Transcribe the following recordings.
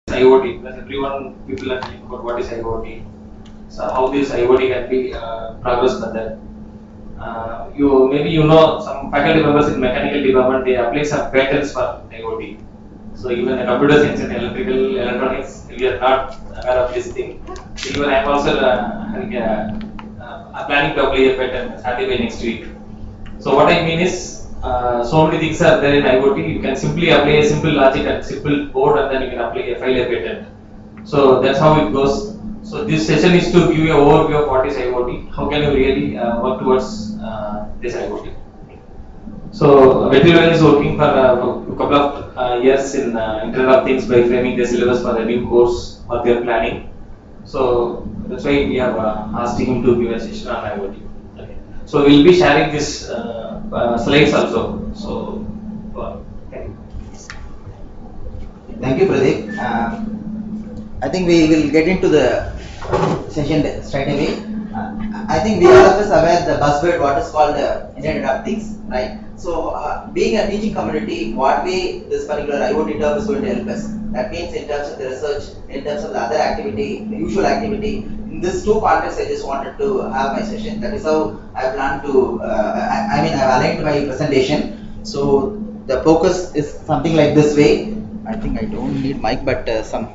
IoT, because people are telling about what is IoT, so how this IoT can be progressed further. You know some faculty members in mechanical department, they apply some patents for IoT. So even the computer science and electrical electronics, we are not aware of this thing. So even I am also planning to apply a patent starting by next week. So what I mean is, so many things are there in IoT. You can simply apply a simple logic and simple code, and then you can file a patent. So that's how it goes. So this session is to give you an overview of what is IoT. How can you really work towards this IoT? So Vetrivelan is working for a couple of years in Internet of Things by framing the syllabus for the new course what they are planning. So that's why we have asked him to give a session on IoT. Okay. So we'll be sharing this slides also. So thank you. Thank you, Pradeep. I think we will get into the session straight away. I think we are always aware the buzzword what is called Internet of Things, right? So, being a teaching community, what way this particular IoT term is going to help us? That means in terms of the research, in terms of the other activity, the usual activity. In these two contexts, I just wanted to have my session. That is how I plan to. I've aligned my presentation. So the focus is something like this way. I think I don't need mic, but some.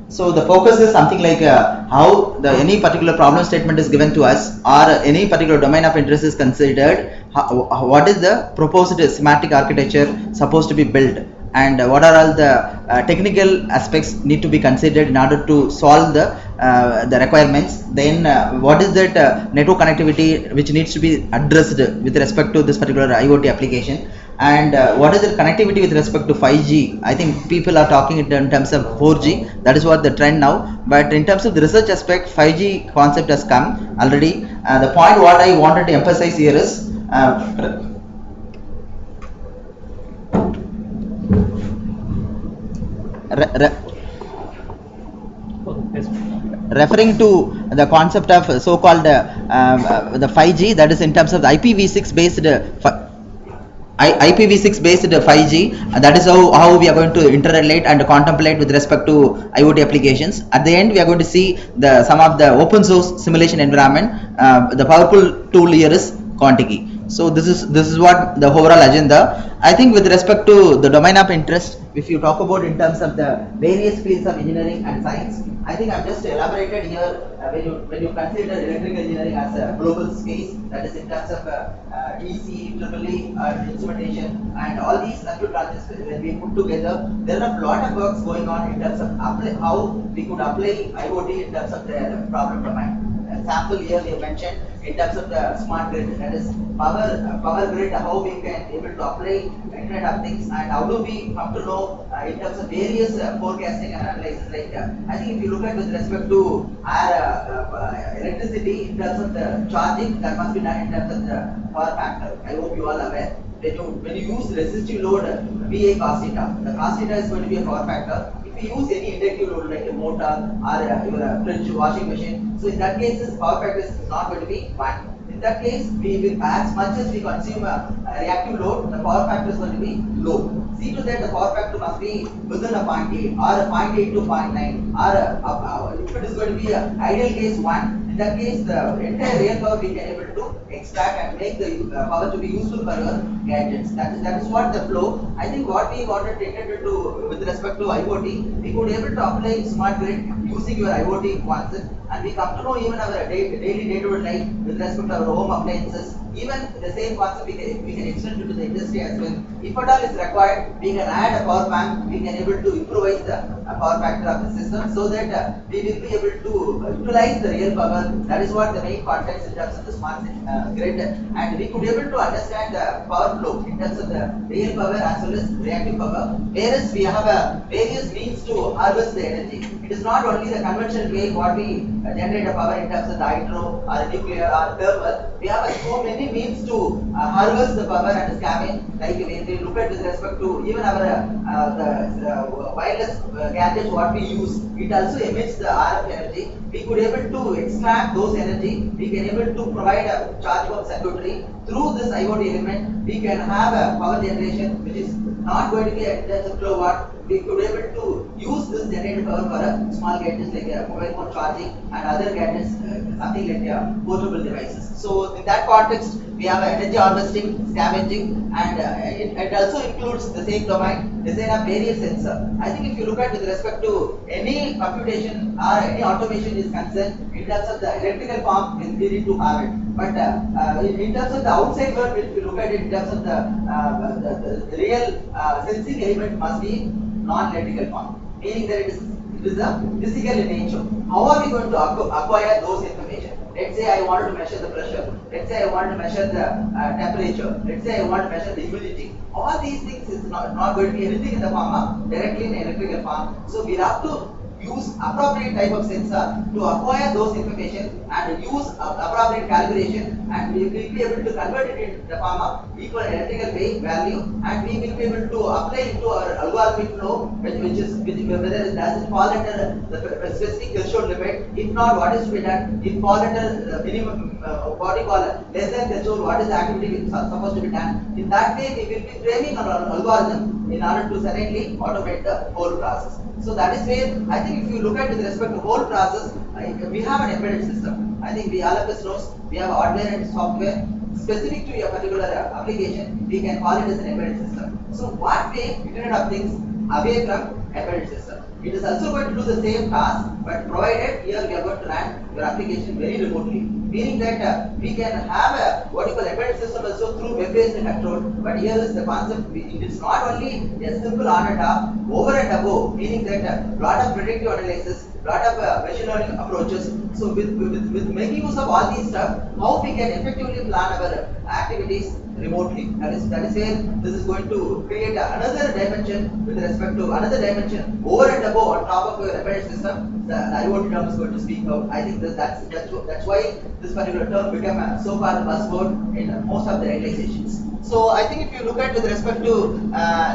So the focus is something like how any particular problem statement is given to us, or any particular domain of interest is considered. What is the proposed semantic architecture supposed to be built, and what are all the technical aspects need to be considered in order to solve the requirements. Then what is that network connectivity which needs to be addressed with respect to this particular IoT application. And what is the connectivity with respect to 5G? I think people are talking in terms of 4G. That is what the trend now. But in terms of the research aspect, 5G concept has come already. The point what I wanted to emphasize here is referring to the concept of so-called the 5G, that is in terms of the IPv6 based IPv6 based 5G, that is how we are going to interrelate and contemplate with respect to IoT applications. At the end, we are going to see some of the open source simulation environment. The powerful tool here is Contiki. So this is what the overall agenda. I think with respect to the domain of interest, if you talk about in terms of the various fields of engineering and science, I think I've just elaborated here when you consider electrical engineering as a global space, that is in terms of EC, EEE, instrumentation, and all these circuit branches when we put together, there are a lot of works going on in terms of how we could apply IoT in terms of the problem domain. Sample here we have mentioned in terms of the smart grid, that is power grid, how we can able to apply Internet of Things, and how do we come to know in terms of various forecasting and analysis. Like I think if you look at with respect to our electricity in terms of the charging, that must be done in terms of the power factor. I hope you all are aware. When you use resistive load VA cos theta, the cos theta is going to be a power factor. If you use any inductive load like a motor or your fridge, washing machine, so in that case, this power factor is not going to be 1. In that case, we will, as much as we consume a reactive load, the power factor is going to be low. See to that the power factor must be within a 0.8 or a 0.8 to 0.9, or if it is going to be an ideal case 1, in that case the entire real power we can able to extract and make the power to be useful for your gadgets. That is what the flow. I think what we wanted intended to with respect to IoT, we could able to apply smart grid using your IoT concept, and we come to know even our daily day-to-day life with respect to our home appliances. Even the same concept we can extend it to the industry as well. If at all is required, we can add a power bank, we can able to improvise the power factor of the system so that we will be able to utilize the real power. That is what the main context in terms of the smart grid, and we could able to understand the power flow in terms of the real power as well as reactive power. Whereas we have various means to harvest the energy. It is not only the conventional way what we generate the power in terms of the hydro or nuclear or thermal. We have so many means to harvest the power and scamming. Like when we look at with respect to even our the wireless gadgets what we use, it also emits the RF energy. We could able to extract those energy. We can able to provide a charge pump circuitry through this IoT element. We can have a power generation which is not going to be at terms of kilowatt. We could able to use this power for small gadgets like mobile phone charging and other gadgets, something like portable devices. So in that context, we have energy harvesting, scavenging, and it also includes the same domain, design of various sensor. I think if you look at with respect to any computation or any automation is concerned, in terms of the electrical form, we need to have it. But in terms of the outside world, if you look at it in terms of the real sensing element must be non-electrical form, meaning that it is a physical in nature. How are we going to acquire those information? Let's say I wanted to measure the pressure. Let's say I want to measure the temperature. Let's say I want to measure the humidity. All these things is not going to be anything in the form of directly in electrical form. So we have to use appropriate type of sensor to acquire those information and use appropriate calibration, and we will be able to convert it in the form of equal electrical value, and we will be able to apply it to our algorithmic flow, whether it doesn't fall under the specific threshold limit. If not, what is to be done? If fall under the minimum what you call less than threshold, what is the activity which is supposed to be done? In that way, we will be framing our algorithm in order to certainly automate the whole process. So that is where I think if you look at with respect to whole process, we have an embedded system. I think we all of us knows we have hardware and software specific to a particular application. We can call it as an embedded system. So what way Internet of Things away from embedded system? It is also going to do the same task, but provided here we are going to run your application very remotely, meaning that we can have a what you call embedded system also through web-based control. But here is the concept: it is not only a simple on and off, over and above, meaning that lot of predictive analysis, lot of machine learning approaches. So with making use of all these stuff, how we can effectively plan our activities remotely. That is where this is going to create another dimension with respect to another dimension over and above on top of your embedded system. The IoT term is going to speak out. I think that's why this particular term became so far a buzzword in most of the realizations. So I think if you look at with respect to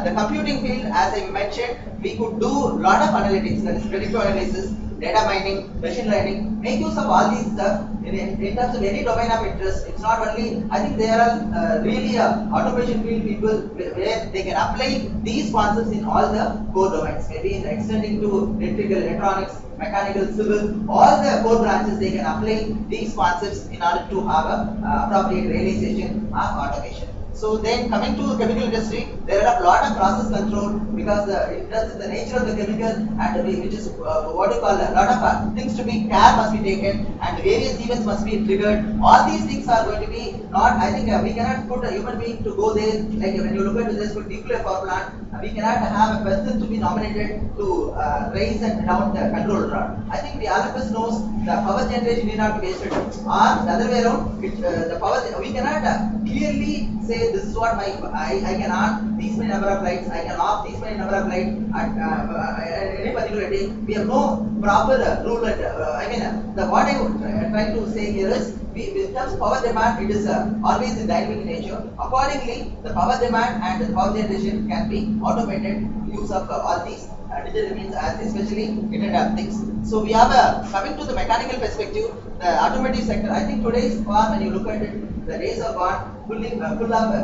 the computing field, as I mentioned, we could do a lot of analytics, that is predictive analysis, data mining, machine learning, make use of all these stuff in terms of any domain of interest. It's not only, I think there are really automation field people where they can apply these concepts in all the core domains, maybe in extending to electrical, electronics, mechanical, civil, all the core branches they can apply these concepts in order to have a appropriate realization of automation. So then coming to the chemical industry, there are a lot of process control because in terms of the nature of the chemical and which is what you call a lot of things to be care must be taken and various events must be triggered. All these things are going to be not, I think we cannot put a human being to go there, like when you look at this for nuclear power plant, we cannot have a person to be nominated to raise and down the control rod. I think we all of us knows the power generation need not be wasted, or the other way around, the power we cannot clearly say this is what I can on these many number of lights, I can off these many number of lights at any particular day. We have no proper rule and what I would try to say here is in terms of power demand, it is always in dynamic nature. Accordingly, the power demand and the power generation can be automated use of all these digital means, as especially Internet of Things. So we have coming to the mechanical perspective, the automotive sector. I think today's car, when you look at it, the days are gone full of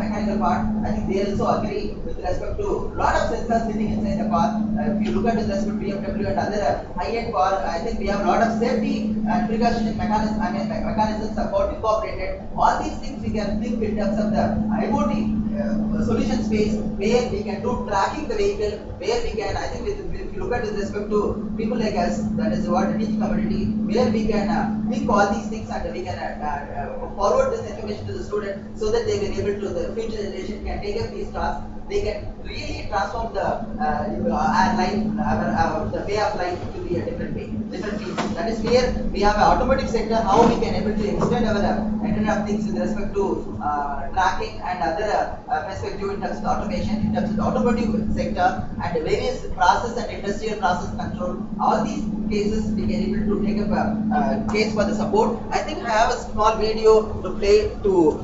mechanical part. I think they also agree with respect to lot of sensors sitting inside the car. If you look at with respect to BMW and other high-end car, I think we have a lot of safety and precautionary mechanisms about incorporated. All these things we can think in terms of the IoT solution space, where we can do tracking the vehicle, where we can, I think if you look at with respect to people like us, that is what teaching community, where we can think all these things and we can forward this information to the student so that they will be able to, the future generation can take up these tasks. They can really transform the life, the way of life to be a different way, different fields. That is where we have an automotive sector, how we can able to extend our Internet of Things with respect to tracking and other perspective in terms of the automation, in terms of the automotive sector and various process and industrial process control. All these cases we can able to take up a case for the support. I think I have a small video to play to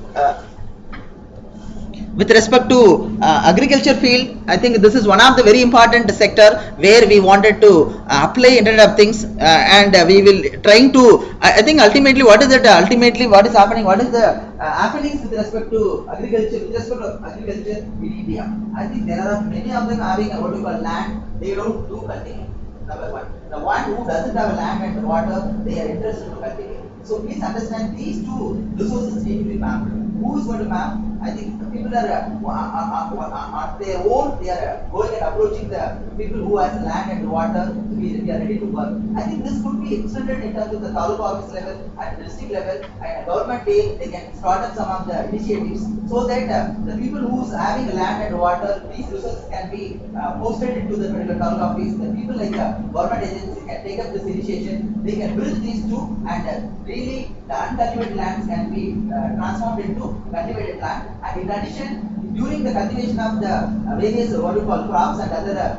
with respect to agriculture field. I think this is one of the very important sector where we wanted to apply Internet of Things and we will trying to, I think ultimately what is it, ultimately what is happening, what is the happenings with respect to agriculture, in India. I think there are many of them having what you call land, they don't do cultivation. number one. The one who doesn't have a land and water, they are interested to cultivate. So please understand these two resources need to be mapped. Who is going to map? I think the people are on their own. They are going and approaching the people who has land and water. We are ready to work. I think this could be extended in terms of the taluka office level and district level and government day. They can start up some of the initiatives so that the people who is having land and water, these resources can be posted into the particular taluka office. The people like government agencies can take up this initiation. They can bridge these two and really the uncultivated lands can be transformed into cultivated land. And in addition, during the cultivation of the various what you call crops and other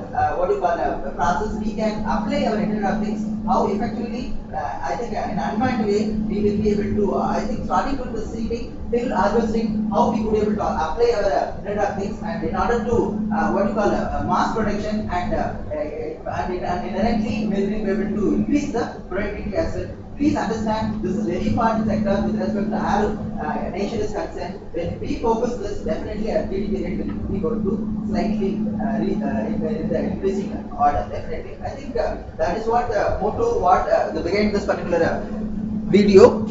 process, we can apply our Internet of Things. How effectively, I think in an unmanned way, we will be able to. I think starting from the seeding till harvesting, how we could be able to apply our Internet of Things, and in order to mass production and inherently we will be able to increase the productivity as well. Please understand, this is very important sector with respect to how nation is concerned. When we focus this, definitely our GDP rate will be going to slightly in the increasing order. Definitely, I think that is what the motto, the behind this particular video.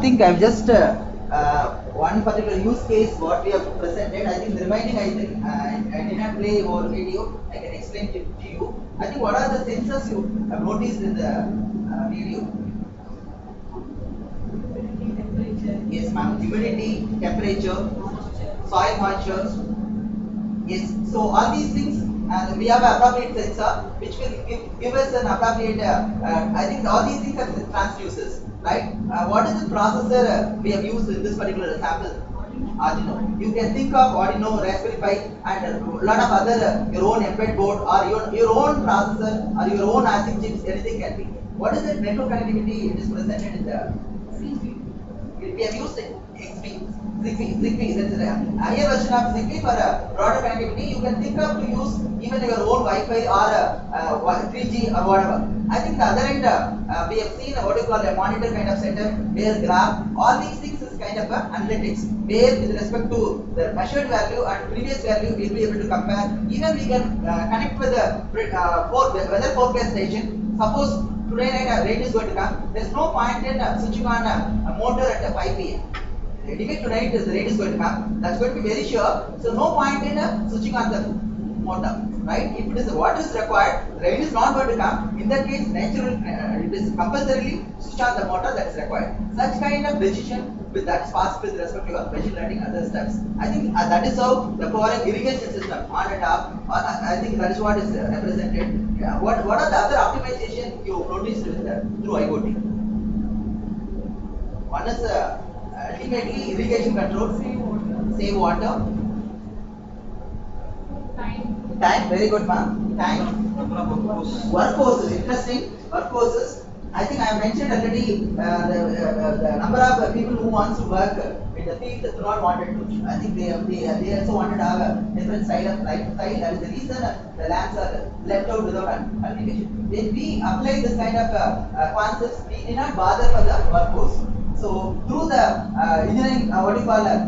think I've just one particular use case what we have presented. I think the remaining I did not play over video. I can explain it to you. I think what are the sensors you have noticed in the video? Yes, ma'am. Humidity, temperature, soil moisture. Yes. So all these things, we have an appropriate sensor which will give us an appropriate. I think all these things are transducers, right? What is the processor we have used in this particular example? Arduino. You can think of Arduino, Raspberry Pi, and a lot of other your own embed board or your own processor or your own ASIC chips. Anything can be. What is the network connectivity? It is presented in the. We have used Zigbee. That's a higher version of Zigbee for broader connectivity. You can think of to use even your own Wi-Fi or 3G or whatever. I think the other end we have seen what you call a monitor kind of setup where graph. All these things is kind of analytics where with respect to the measured value and previous value we'll be able to compare. Even we can connect with the weather forecast station. Suppose today night rain is going to come. There is no point in switching on a motor at 5 p.m. Anyway, tonight the rain is going to come. That's going to be very sure. So no point in switching on the motor, right? If it is what is required, rain is not going to come. In that case, it is compulsorily switch on the motor that is required. Such kind of decision with that is fast with respect to your machine learning other steps. I think that is how the foreign irrigation system on and off. I think that is what is represented. Yeah. What are the other optimization you noticed with through IoT? One is ultimately irrigation control, save water. Time, very good, ma'am. Time. Workforces, interesting. Workforces. I think I have mentioned already the number of people who wants to work in the field do not wanted to. I think they also wanted to have a different style of lifestyle. That is the reason the lands are left out without cultivation. When we apply this kind of concepts, we did not bother for the workforce. So through the engineering,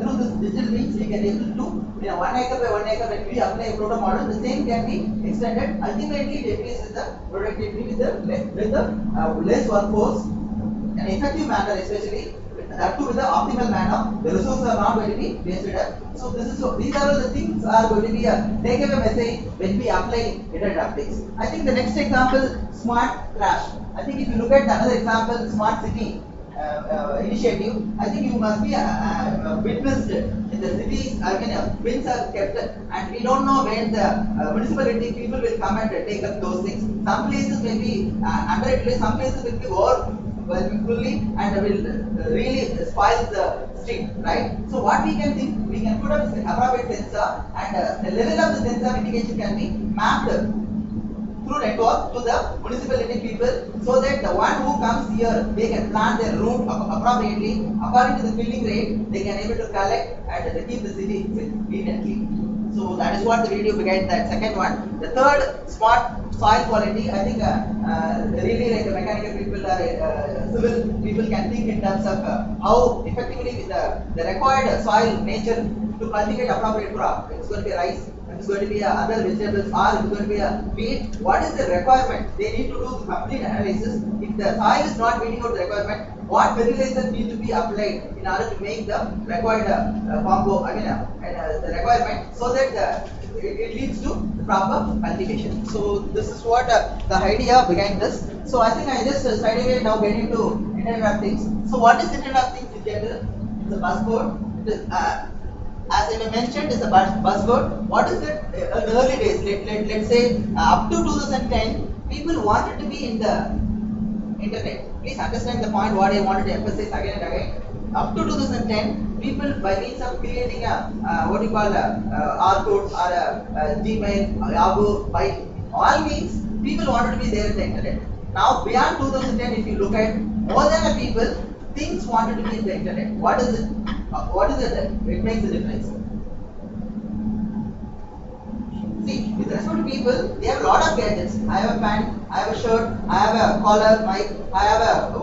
through this digital means we can able to 1 acre by 1 acre when we apply a proto model, the same can be extended. Ultimately, it increases the productivity with the less workforce, an effective manner, especially that too with the optimal manner. The resources are not going to be wasted. So these are all the things are going to be take away message when we apply internet updates. I think the next example, smart trash. I think if you look at another example, smart city. Initiative, I think you must be witnessed in the cities. I mean, bins are kept, and we don't know when the municipality people will come and take up those things. Some places may be underutilized, some places will be overwhelming fully and will really spoil the street, right? So what we can think, we can put up appropriate sensor, and the level of the sensor indication can be mapped through network to the municipality people, so that the one who comes here, they can plan their route appropriately according to the filling rate. They can able to collect and they keep the city conveniently. So that is what the video began. That second one. The third, smart soil quality. I think really like the mechanical people or civil people can think in terms of how effectively with the required soil nature to cultivate appropriate crop. It's going to be rice. It's going to be other vegetables, or it's going to be a wheat. What is the requirement? They need to do the complete analysis. If the soil is not meeting out the requirement, what fertilizer need to be applied in order to make the required combo? The requirement, so that it leads to the proper cultivation. So this is what the idea behind this. So I think I just straight away now get into Internet of Things. So what is Internet of Things in general? It's a buzzword. It is, as I mentioned, it's a buzzword. What is it? In early days, let's say up to 2010, people wanted to be in the internet. Please understand the point what I wanted to emphasize again and again. Up to 2010, people by means of creating a Orkut or a Gmail, Yahoo, by all means, people wanted to be there in the internet. Now beyond 2010, if you look at more than a people, things wanted to be in the internet. What is it? What is it that it makes a difference? See, with respect to people, they have a lot of gadgets. I have a pen, I have a shirt, I have a collar, mic, I have a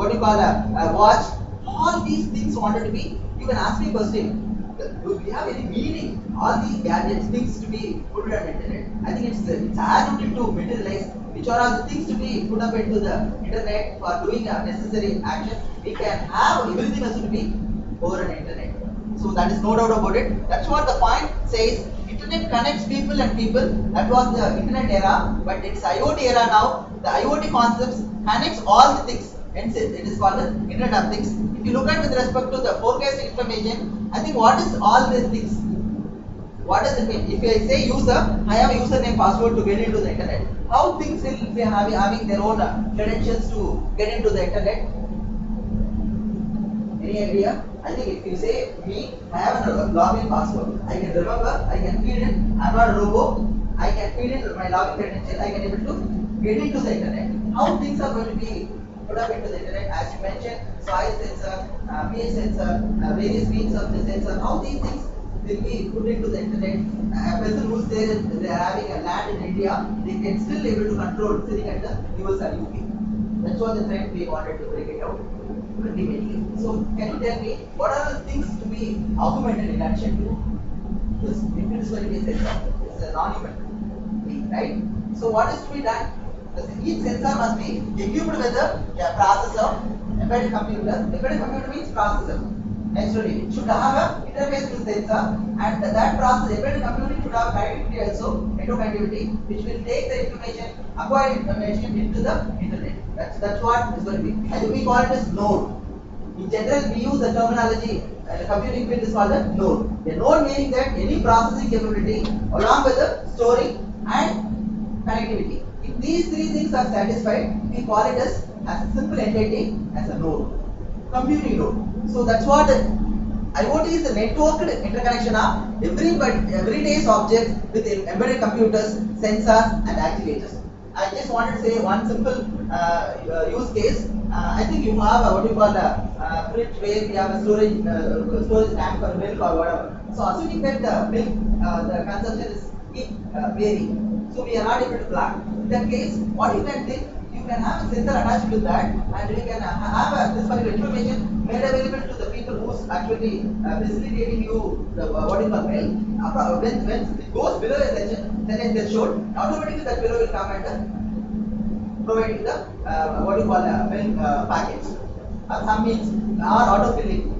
watch. All these things wanted to be. You can ask me a question. do we have any meaning? All these gadgets, things to be put on the internet. I think it's our duty to materialize which are all the things to be put up into the internet for doing a necessary action. We can have everything has to be over an internet. So that is no doubt about it. That's what the point says. Internet connects people and people. That was the internet era, but it's IoT era now. The IoT concepts connects all the things. Hence it is called the Internet of Things. If you look at with respect to the forecasting information, I think what is all these things? What does it mean? If I say user, I have a username password to get into the internet. How things will be having their own credentials to get into the internet? Any idea? I think if you say me, I have a login password. I can remember, I can feed in, I'm not a robot, I can feed in my login credential, I can able to get into the internet. How things are going to be put up into the internet, as you mentioned, soil sensor, pH sensor, various means of the sensor, how these things will be put into the internet. A person who says they are having a land in India, they can still able to control sitting at the US or UK. That's what the trend we wanted to break it out ultimately. So can you tell me what are the things to be augmented in addition to this? If it is going to be a sensor, it's a non-human thing, right? So what is to be done? Each sensor must be equipped with a processor, embedded computer. Embedded computer means processor. Naturally, it should have a interface with sensor, and that process, embedded computing should have connectivity also, interconnectivity, which will take the information, acquire information into the internet. That's what is going to be. I think we call it as node. In general, we use the terminology. The computing field is called a node. The node meaning that any processing capability along with the storing and connectivity. If these three things are satisfied, we call it as a simple entity as a node, computing node. So that's what IoT is the networked interconnection of everyday's objects with embedded computers, sensors, and actuators. I just wanted to say one simple use case. I think you have what you call a fridge where we have a storage tank for milk or whatever. So assuming that the milk the consumption is varying. So we are not able to plan. In that case, what you can think, you can have a sensor attached to that, and you can have this particular information made available to the people who's actually facilitating you the what you call milk. When it goes below a legend, then it is shown. Automatically that below will come and provide you the what you call a milk package. Some means or autofilling.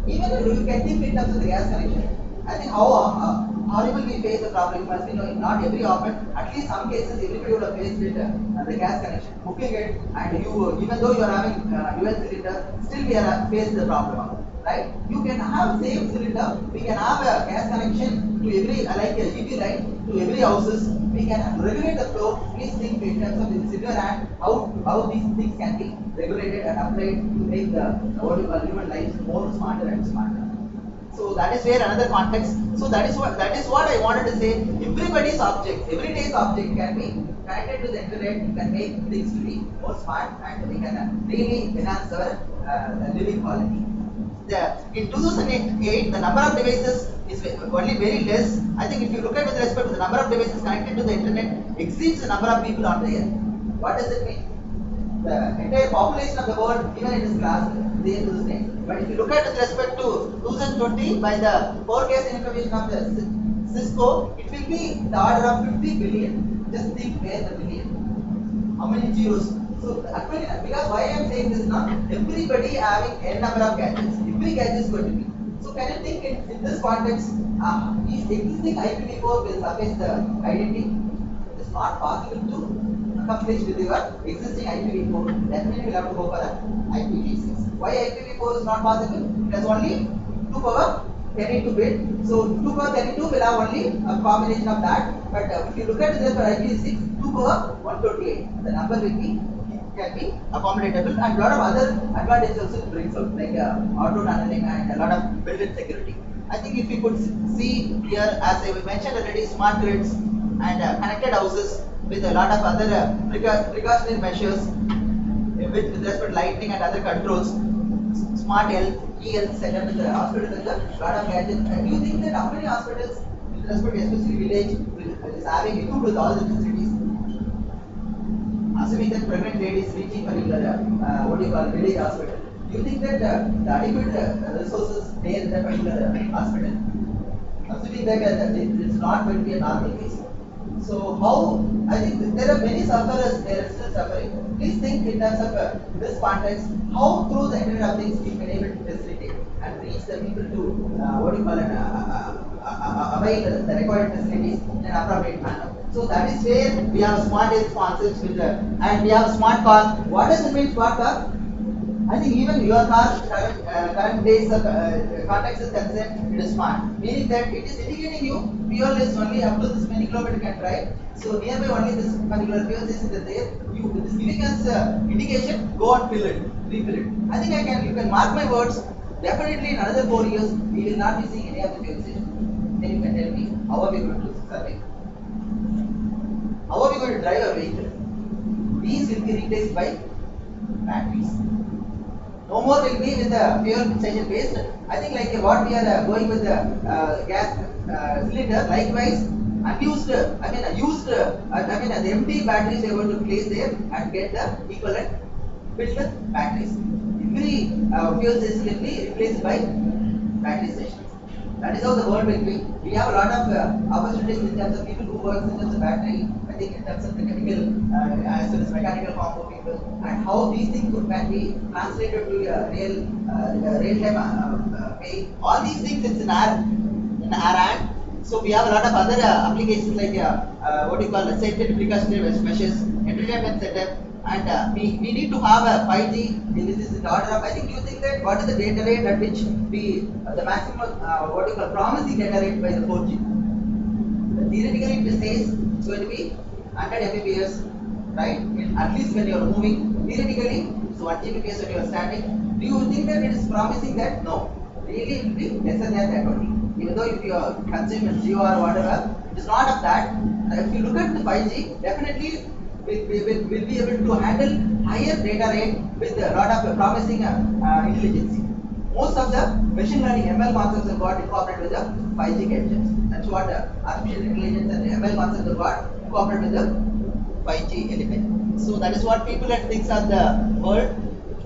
Even you can think in terms of the gas connection. I think how horrible we face the problem. You must be knowing, not every often, at least some cases everybody would have faced it, the gas connection, booking it, and you, even though you are having UL cylinder, still we are faced the problem, right? You can have same cylinder, we can have a gas connection to every, like a EV line, to every houses, we can regulate the flow. Please think in terms of the silver and how these things can be regulated and applied to make the what you call human lives more smarter and smarter. So that is where another context. So that is what I wanted to say. Everybody's object, everyday's object can be connected to the internet. You can make things to be more smart, and we can really enhance our living quality. In 2008, the number of devices is only very less. I think if you look at with respect to the number of devices connected to the internet exceeds the number of people on the earth. What does it mean? The entire population of the world, even it is classed there to the same. But if you look at with respect to 2020, by the forecasting information of the Cisco, it will be the order of 50 billion. Just think where the billion. How many zeros? So actually, because why I am saying this now, everybody having n number of gadgets. Every gadget is going to be. So can you think in this context, is existing IPv4 will suffice the identity? It's not possible to accomplish with your existing IPv4. Definitely you will have to go for IPv6. Why IPv4 is not possible? It has only 2 power 32 bit. So 2 power 32 will have only a combination of that. But if you look at this for IPv6, 2 power 128. The number will be can be accommodatable, and a lot of other advantages also it brings out, like auto tunneling and a lot of built-in security. I think if you could see here, as I mentioned already, smart grids and connected houses with a lot of other precautionary measures with respect to lighting and other controls, smart health, e-health setup in the hospital with a lot of gadgets. And do you think that how many hospitals, with respect to especially village, is having equipped with all the facilities? Assuming that pregnant lady is reaching particular what do you call village hospital, do you think that the adequate resources there in that particular hospital, assuming that it's not going to be a normal case. So how, I think there are many sufferers, they are still suffering. Please think in terms of this context, how through the Internet of Things we've been able to facilitate and reach the people to, avail the required facilities in an appropriate manner. So that is where we have a smart health concepts with and we have a smart car. What does it mean smart car? I think even your car current days of context is concerned, it is smart. Meaning that it is indicating you fuel is only up to this many kilometers can drive. So nearby only this particular fuel station is there. It is giving us indication. Go and fill it, refill it. I think you can mark my words. Definitely in another 4 years we will not be seeing any of the fuel stations. Then you can tell me how are we going to survive? How are we going to drive a vehicle? These will be replaced by batteries. No more will be with the fuel station based. I think like what we are going with the gas cylinder. Likewise, unused, the empty batteries we are going to place there and get the equivalent filled batteries. Every fuel station will be replaced by battery stations. That is how the world will be. We have a lot of opportunities in terms of people who work in terms of battery. I think in terms of the chemical as well as mechanical combo people, and how these things can be translated to a real-time way. All these things it's in our hand. So we have a lot of other applications like safety precautionary measures, entertainment setup, and we need to have a 5G. This is in the order of, I think you think that what is the data rate at which we the maximum promising data rate by the 4G. Theoretically it says it's going to be 100 Mbps, right? At least when you are moving, theoretically, so 1 Gbps when you are standing. Do you think that it is promising that? No. Really it will be lesser than that only. Even though if you are consuming Geo or whatever, it is not of that. If you look at the 5G, definitely we will be able to handle higher data rate with a lot of promising intelligence. Most of the machine learning ML concepts have got incorporated with the 5G gadgets. That's what artificial intelligence and ML concepts have got incorporated with the 5G element. So that is what people at thinks of the world.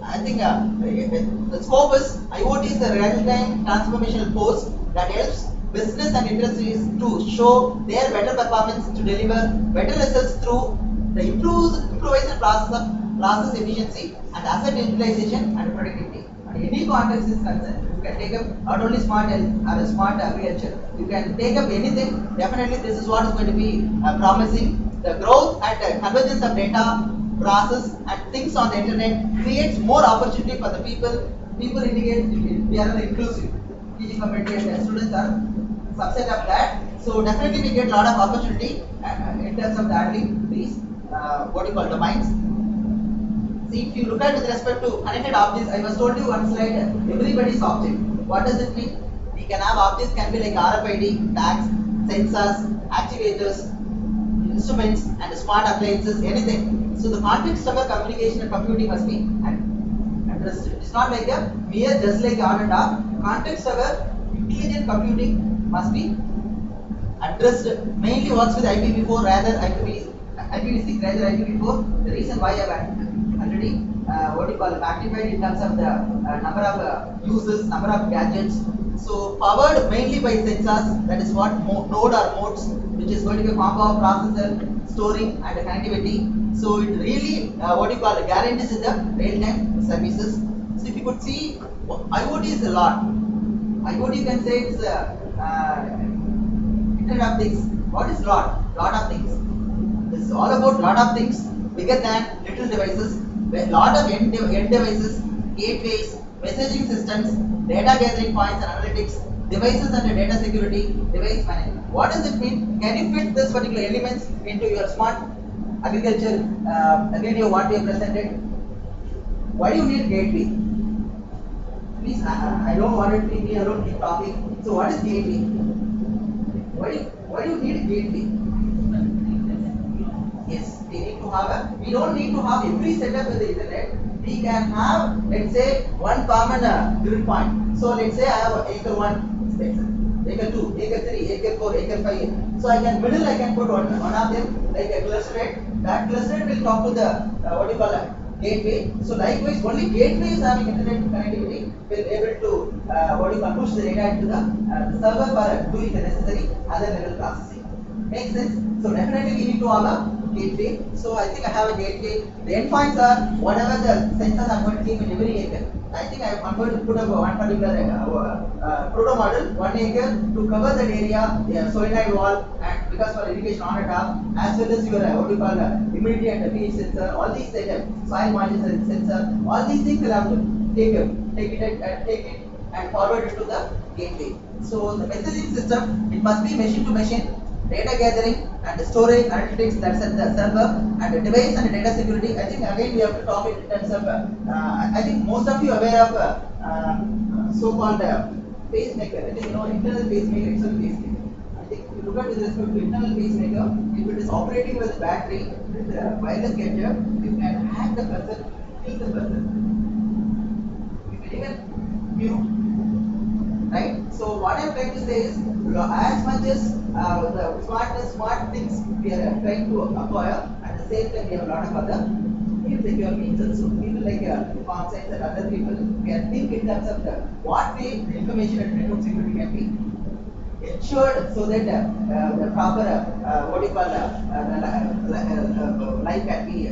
I think the scope is IoT is a real-time transformational force that helps business and industries to show their better performance to deliver better results through the improvised process efficiency and asset utilization and productivity. And any context is concerned, you can take up not only smart health or a smart agriculture, you can take up anything. Definitely this is what is going to be promising. The growth and convergence of data, process and things on the internet creates more opportunity for the people. People indicate we are inclusive. Teaching community and students are subset of that. So definitely we get a lot of opportunity in terms of handling these domains. See, if you look at with respect to connected objects, I was told you one slide, everybody's object. What does it mean? We can have objects can be like RFID, tags, sensors, actuators, instruments and smart appliances, anything. So the context of our communication and computing must be addressed. It's not like a mere just like on and off. Context of our intelligent computing must be addressed. Mainly works with IPv4 rather IPv6 rather IPv4. The reason why I have already magnified in terms of the number of users, number of gadgets. So powered mainly by sensors, that is what node or modes, which is going to be a combo of processor, storing and connectivity. So it really guarantees in the real-time services. So if you could see, IoT is a lot. IoT you can say it's Internet of Things. What is lot? Lot of things. This is all about lot of things, bigger than little devices. Lot of end devices, gateways, messaging systems, data gathering points and analytics, devices under data security, device management. What does it mean? Can you fit this particular elements into your smart agriculture video what we have presented? Why do you need gateway? Please, I don't want it to be me alone keep talking. So what is gateway? Why do you need a gateway? Yes, we don't need to have every setup with the internet. We can have, let's say, one common grid point. So let's say I have acre 1 spectrum, acre 2, acre 3, acre 4, acre 5. So I can put one of them like a cluster rate. That cluster rate will talk to the gateway. So likewise, only gateways having internet connectivity will able to push the data into the server for doing the necessary other level processing. Makes sense? So definitely we need to have a gateway. So I think I have a gateway. The endpoints are whatever the sensors are going to keep in every acre. I think I'm going to put up one particular proto model, 1 acre, to cover that area, solenoid wall, and because for irrigation on and off, as well as your humidity and the pH sensor, all these setup, soil moisture sensor, all these things will have to take it and forward it to the gateway. So the messaging system, it must be machine to machine, data gathering and storage analytics, that's at the server, and the device and data security. I think again we have to talk in terms of I think most of you are aware of so-called pacemaker. I think you know internal pacemaker, external pacemaker. I think if you look at with respect to internal pacemaker, if it is operating with battery with a wireless gadget, you can hack the person, kill the person. You can even mute. Right? So what I'm trying to say is, as much as the smart things we are trying to acquire, at the same time we have a lot of other insecure means also. People like farm science and other people can think in terms of what way the information and network security can be ensured, so that the proper life can be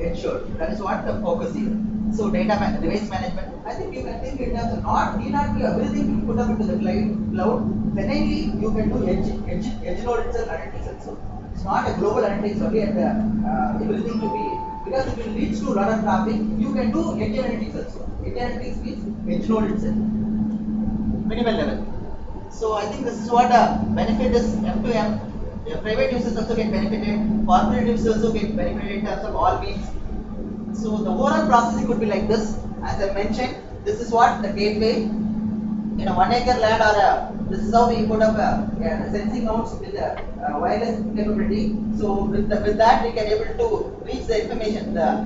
ensured. That is what the focus is. So device management. I think you can think in terms of need not be everything you put up into the cloud. Finally, you can do edge node itself analytics also. It's not a global analytics only, and everything to be, because it will lead to a lot of traffic. You can do edge analytics also. Edge analytics means edge node itself, minimal level. So I think this is what benefit is M2M. Private users also get benefited. Corporate users also get benefited in terms of all means. So the overall processing would be like this. As I mentioned, this is what the gateway in a 1 acre land, or this is how we put up sensing nodes with wireless capability. So with that we can able to reach the information. The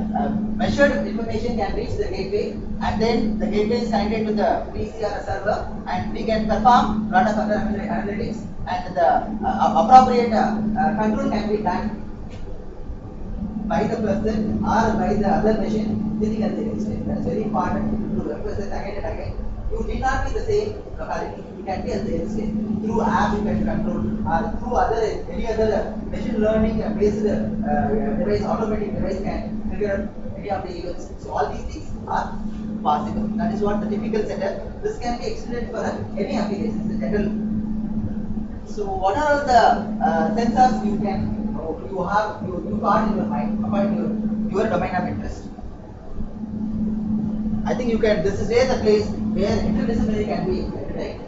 measured information can reach the gateway, and then the gateway is connected to the PC or a server, and we can perform lot of other analytics, and the appropriate control can be done by the person or by the other machine sitting at the edge. That's very important to emphasize again and again. You need not be the same locality. You can be at the edge. Through app you can control, or through any other machine learning based device, automatic device can trigger any of the events. So all these things are possible. That is what the typical setup. This can be extended for any applications, the general. So what are the sensors you got in your mind about your domain of interest? I think you can. This is where the place where interdisciplinary can be, right?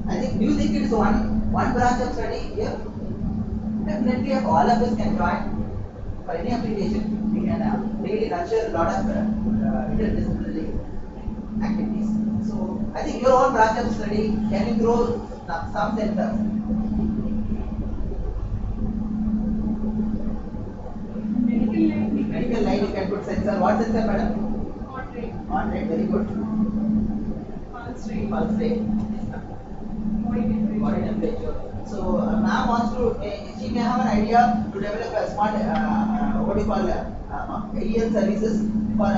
I think. Do you think it is one branch of study here? Definitely, if all of us can join for any application, we can really nurture a lot of interdisciplinary activities. So I think your own branch of study can you grow some sensors. Medical line you can put sensor. What sensor, madam? Heart rate, very good. Pulse rate. Body temperature. So ma'am wants to, she may have an idea to develop a smart, AEL services for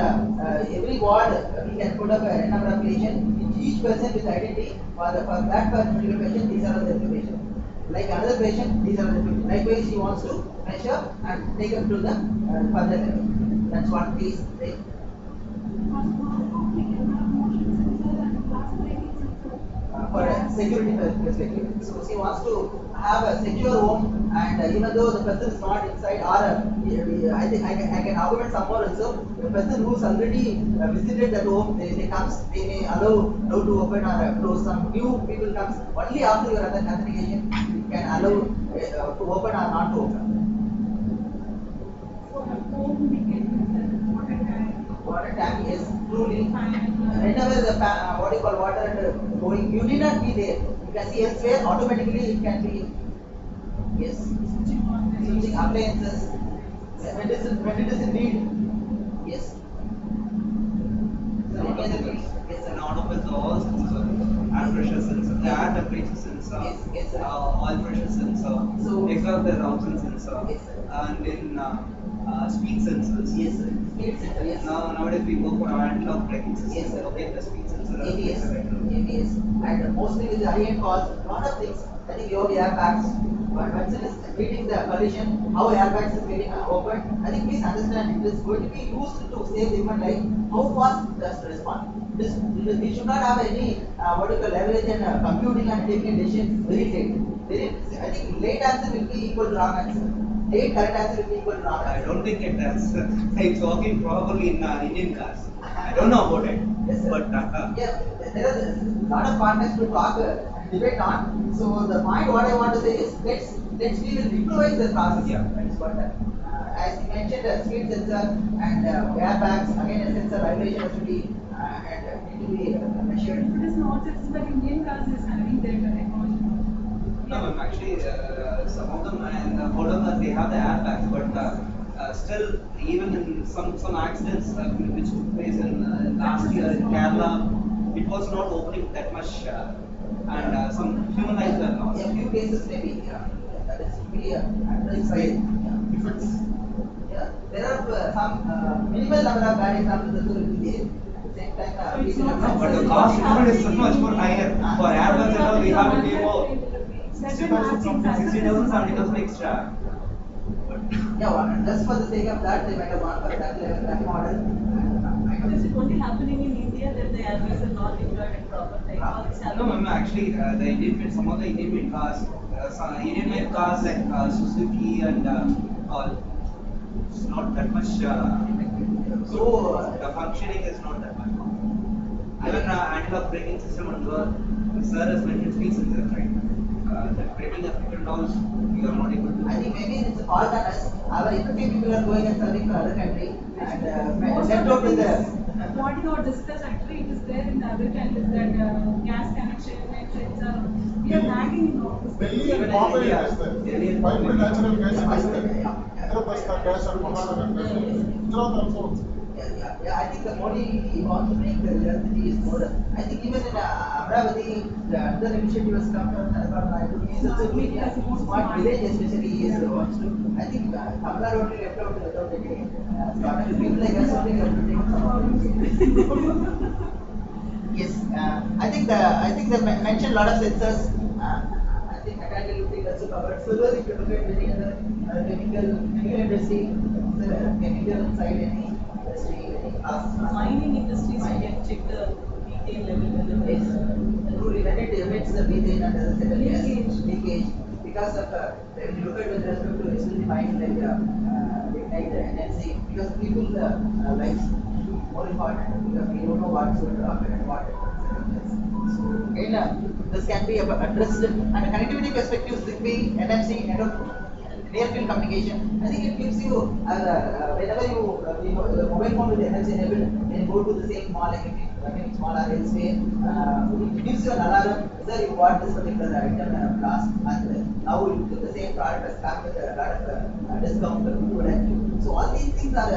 every ward. We can put up a number of patient, each person with identity. For that particular patient, these are the information. Like another patient, these are the information. Likewise, she wants to measure and take up to the further level. That's one piece. Right? For a security perspective. So she wants to have a secure home, and even though the person is not inside, or I think I can argument some more also. The person who's already visited that home, they may allow to open or close. Some new people comes only after your authentication, you can allow to open or not to open. Water tank is truly. Whenever the water and going, you need not be there. You can see elsewhere, automatically it can be, yes, switching appliances, when it is in need, yes. So any other case? Yes, sir. Not open the all sensor and pressure sensor, the air temperature sensor, Yes, sir. oil pressure sensor, So exhaust the routing sensor, yes, sir. and in speed sensors. Yes, sir. Speed sensor, yes. Nowadays we go for analog braking system. Yes, sir. Okay, the speed sensor. ABS, ABS, and mostly with the high-end cars, lot of things. I think you have airbags. But once it is meeting the collision, how airbags is getting opened. I think please understand it is going to be used to save human life. How fast does it respond? We should not have any what you call leverage and computing and taking a decision very late. Very, I think late answer will be equal to wrong answer. Late correct answer will be equal to wrong I answer. don't think it does. It's working probably in Indian cars. I don't know about it. Yes, sir. But Yeah, there are a lot of context to talk and debate on. So the point what I want to say is let's we will improvise the process. Yeah. That's what. As you mentioned, speed sensor and airbags again a sensor vibration has to be and need to be measured. It is not accessible, but Indian cars is having their technology. no, ma'am, actually, some of them and older cars they have the airbags, but still, even in some accidents which took place in last year in Kerala, it was not opening that much, and some human lives were lost. A few cases maybe. That is to be addressed by. Yeah, there are some minimal number of bad examples that will be there. At the same time, So it's people not are No, but the cost involved is so much more higher. For airbags and all, we have to pay more 60,000, 70,000 extra. Yeah, well, just for the sake of that, they might have gone for that level, that model. Is it only happening in India that the airbags are not deployed in proper time? Or it's No, happening? ma'am, actually, the Indian, some of the Indian made cars, some Indian made cars like Suzuki and all, it's not that much. So, The functioning is not that much. Even analog braking system on the sir has mentioned speed sensor, right? The braking effect and all, you are not able to. I think maybe it's a fault on us. Our infantry people are going and serving for other country and Most left of out the with the. things what you have discussed actually it is there in the other countries that gas connection, etc. We are lagging in all this. Delhi Even and in Bombay India, has that. Delhi and Pipe Bombay. natural gas Yeah, is there. yeah. Indraprastha gas and Maharashtra gas. Gujarat also. Yeah, I think the Modi he wants to make the electricity is more. I think even in Amravati, the other initiative has come from he is also doing smart village, especially he is wants to. I think Tamil Nadu only left out without any. So people like us only have to take some of it. Yes, I think they mentioned a lot of sensors. I think mechanical looking also covered. Further, if you look at any other chemical industry, chemical side, any industry, any Mining industries we can check the methane level whether Yes, truly when it emits the methane and other second gas Leakage. leakage because of when you look at with respect to especially mine like lignite NMC because people lives more important because we don't know what's going to happen and what so again this can be addressed and a connectivity perspective Zigbee NMC near field communication. I think it gives you whenever you the mobile phone with NFC enabled, then go to the same mall like if small or elsewhere. It gives you an alarm. Sir, you bought this particular item last month. Now you the same product has come with a lot of discount product. So all these things are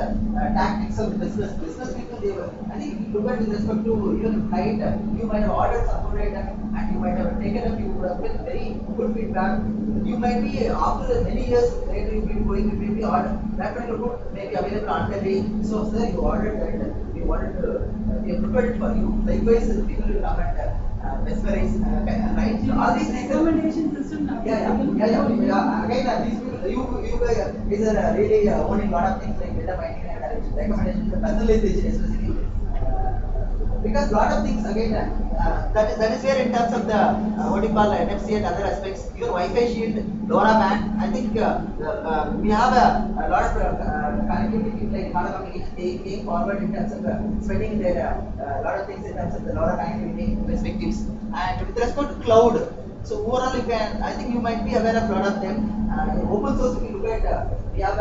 tactics of business. Business people they were. I think if you look at with respect to even flight, you might have ordered some food item and you might have taken a few would have been very good feedback. You might be after many years later you will be going to maybe order that kind of food may be available on the day. So sir, you ordered that. We wanted to we have prepared it for you. Likewise, people will come and mesmerize, right? So all these things. recommendation system now. Yeah. Again, these people, you guys are really owning a lot of things like data mining and recommendations, personalization especially. Because lot of things again that is where in terms of the what you call NFC and other aspects, your Wi-Fi shield, LoRa band. I think we have a lot of connectivity like color communication taking forward in terms of spending their lot of things in terms of the LoRa connectivity perspectives. And with respect to cloud, so overall you can I think you might be aware of a lot of them. Open source if you look at we have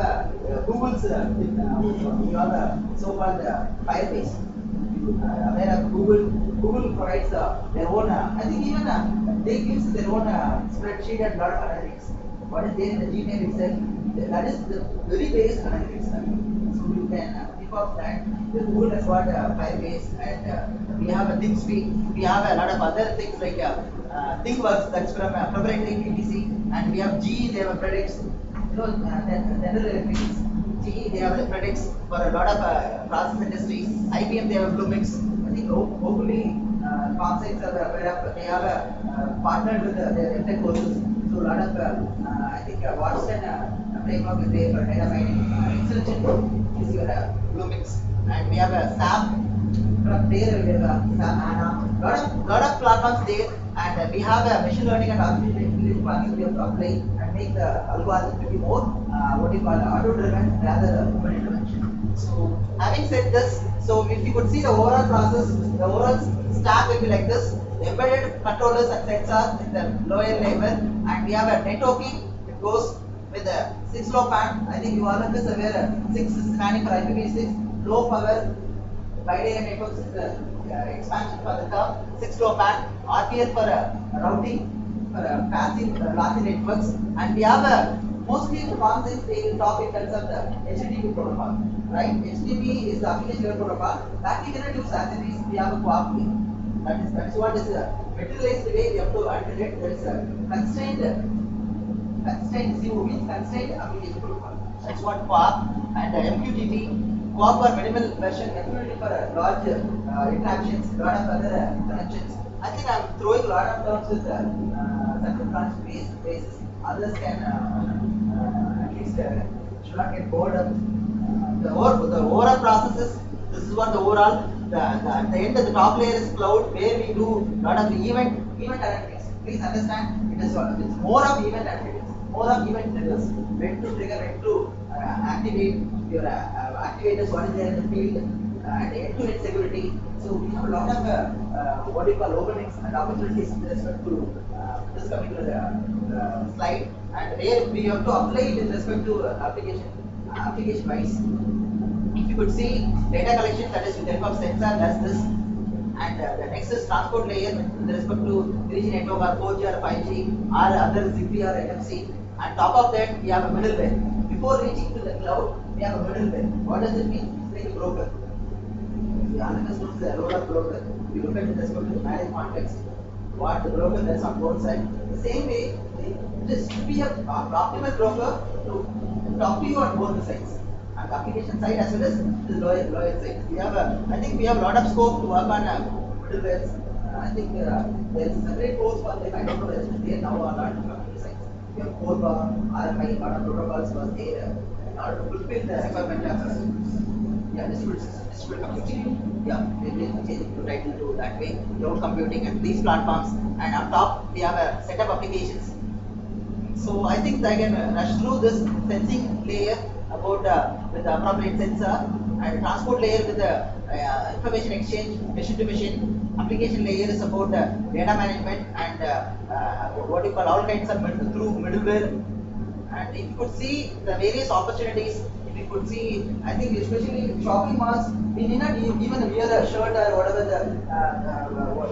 Google's we have so-called Firebase. Aware of Google provides their own. I think even they gives their own spreadsheet and lot of analytics. What is there in the Gmail itself? That is the very base analytics. So you can pick up that. The Google has got Firebase, and we have a ThinkSpeak. We have a lot of other things like ThinkWorks that's from proprietary PPC, and we have GE. They have predicts. General Electric. they have the products for a lot of process industries. IBM, they have Bluemix. I think hopefully concepts are aware of, they have partnered with their tech courses. So a lot of I think Watson framework is there for data mining. Intelligent is your Bluemix, and we have a SAP from there. We have SAP HANA. Lot of platforms there, and we have a machine learning and artificial intelligence platform we have to apply and make the algorithm to be more what you call auto-driven rather than human intervention. So having said this, so if you could see the overall process, the overall stack will be like this. The embedded controllers and sensors in the lower level, and we have a networking. It goes with a 6-LoWPAN. I think you all of us are aware 6 is standing for IPv6, low power wide-area networks is the expansion for the term. 6-LoWPAN, RPL for routing for passive large networks, and we have mostly the concepts they will talk in terms of the HTTP protocol, right? HTTP is the application layer protocol that we cannot use as it is. We have a co-op. That is what is materialized way we have to handle it. There is a constrained CU means constrained application protocol. That's what co-op and MQTT. Co-op for minimal version, MQTT for large interactions, lot of other connections. I think I'm throwing a lot of terms with central branch basis. Others can at least should not get bored of the overall processes. This is what the overall. At the end of the top layer is cloud, where we do lot of event analytics. Please understand, it's more of event analytics, more of event triggers. When to trigger, when to activate your activators, what is there in the field, and end-to-end security. So we have a lot of what we call openings and opportunities with respect to this particular slide, and where we have to apply it with respect to application wise. If you could see data collection, that is with the help of sensor, that's this, and the next is transport layer with respect to 3G network or 4G or 5G or other ZigBee or NFC. And top of that, we have a middleware. Before reaching to the cloud, we have a middleware. What does it mean? It's like a broker. The analyst knows the role of broker. We look at it with respect to the marriage context, what the broker does on both sides. The same way, this should be an optimal broker to talk to you on both the sides. And the application side as well as the lower side. We have I think we have a lot of scope to work on middlewares. I think there is a separate course for them. I don't know whether it's there now or not. We have core RFI, lot of protocols was there in order to fulfill the requirement of distributed computing. Yeah, we will change the title to that way. Cloud computing and these platforms, and on top we have a set of applications. So I think I can rush through this sensing layer about with the appropriate sensor, and transport layer with the information exchange, machine to machine. Application layer is about data management and what you call all kinds of through middleware. And if you could see the various opportunities, if you could see, I think especially in shopping malls, we need not even wear a shirt or whatever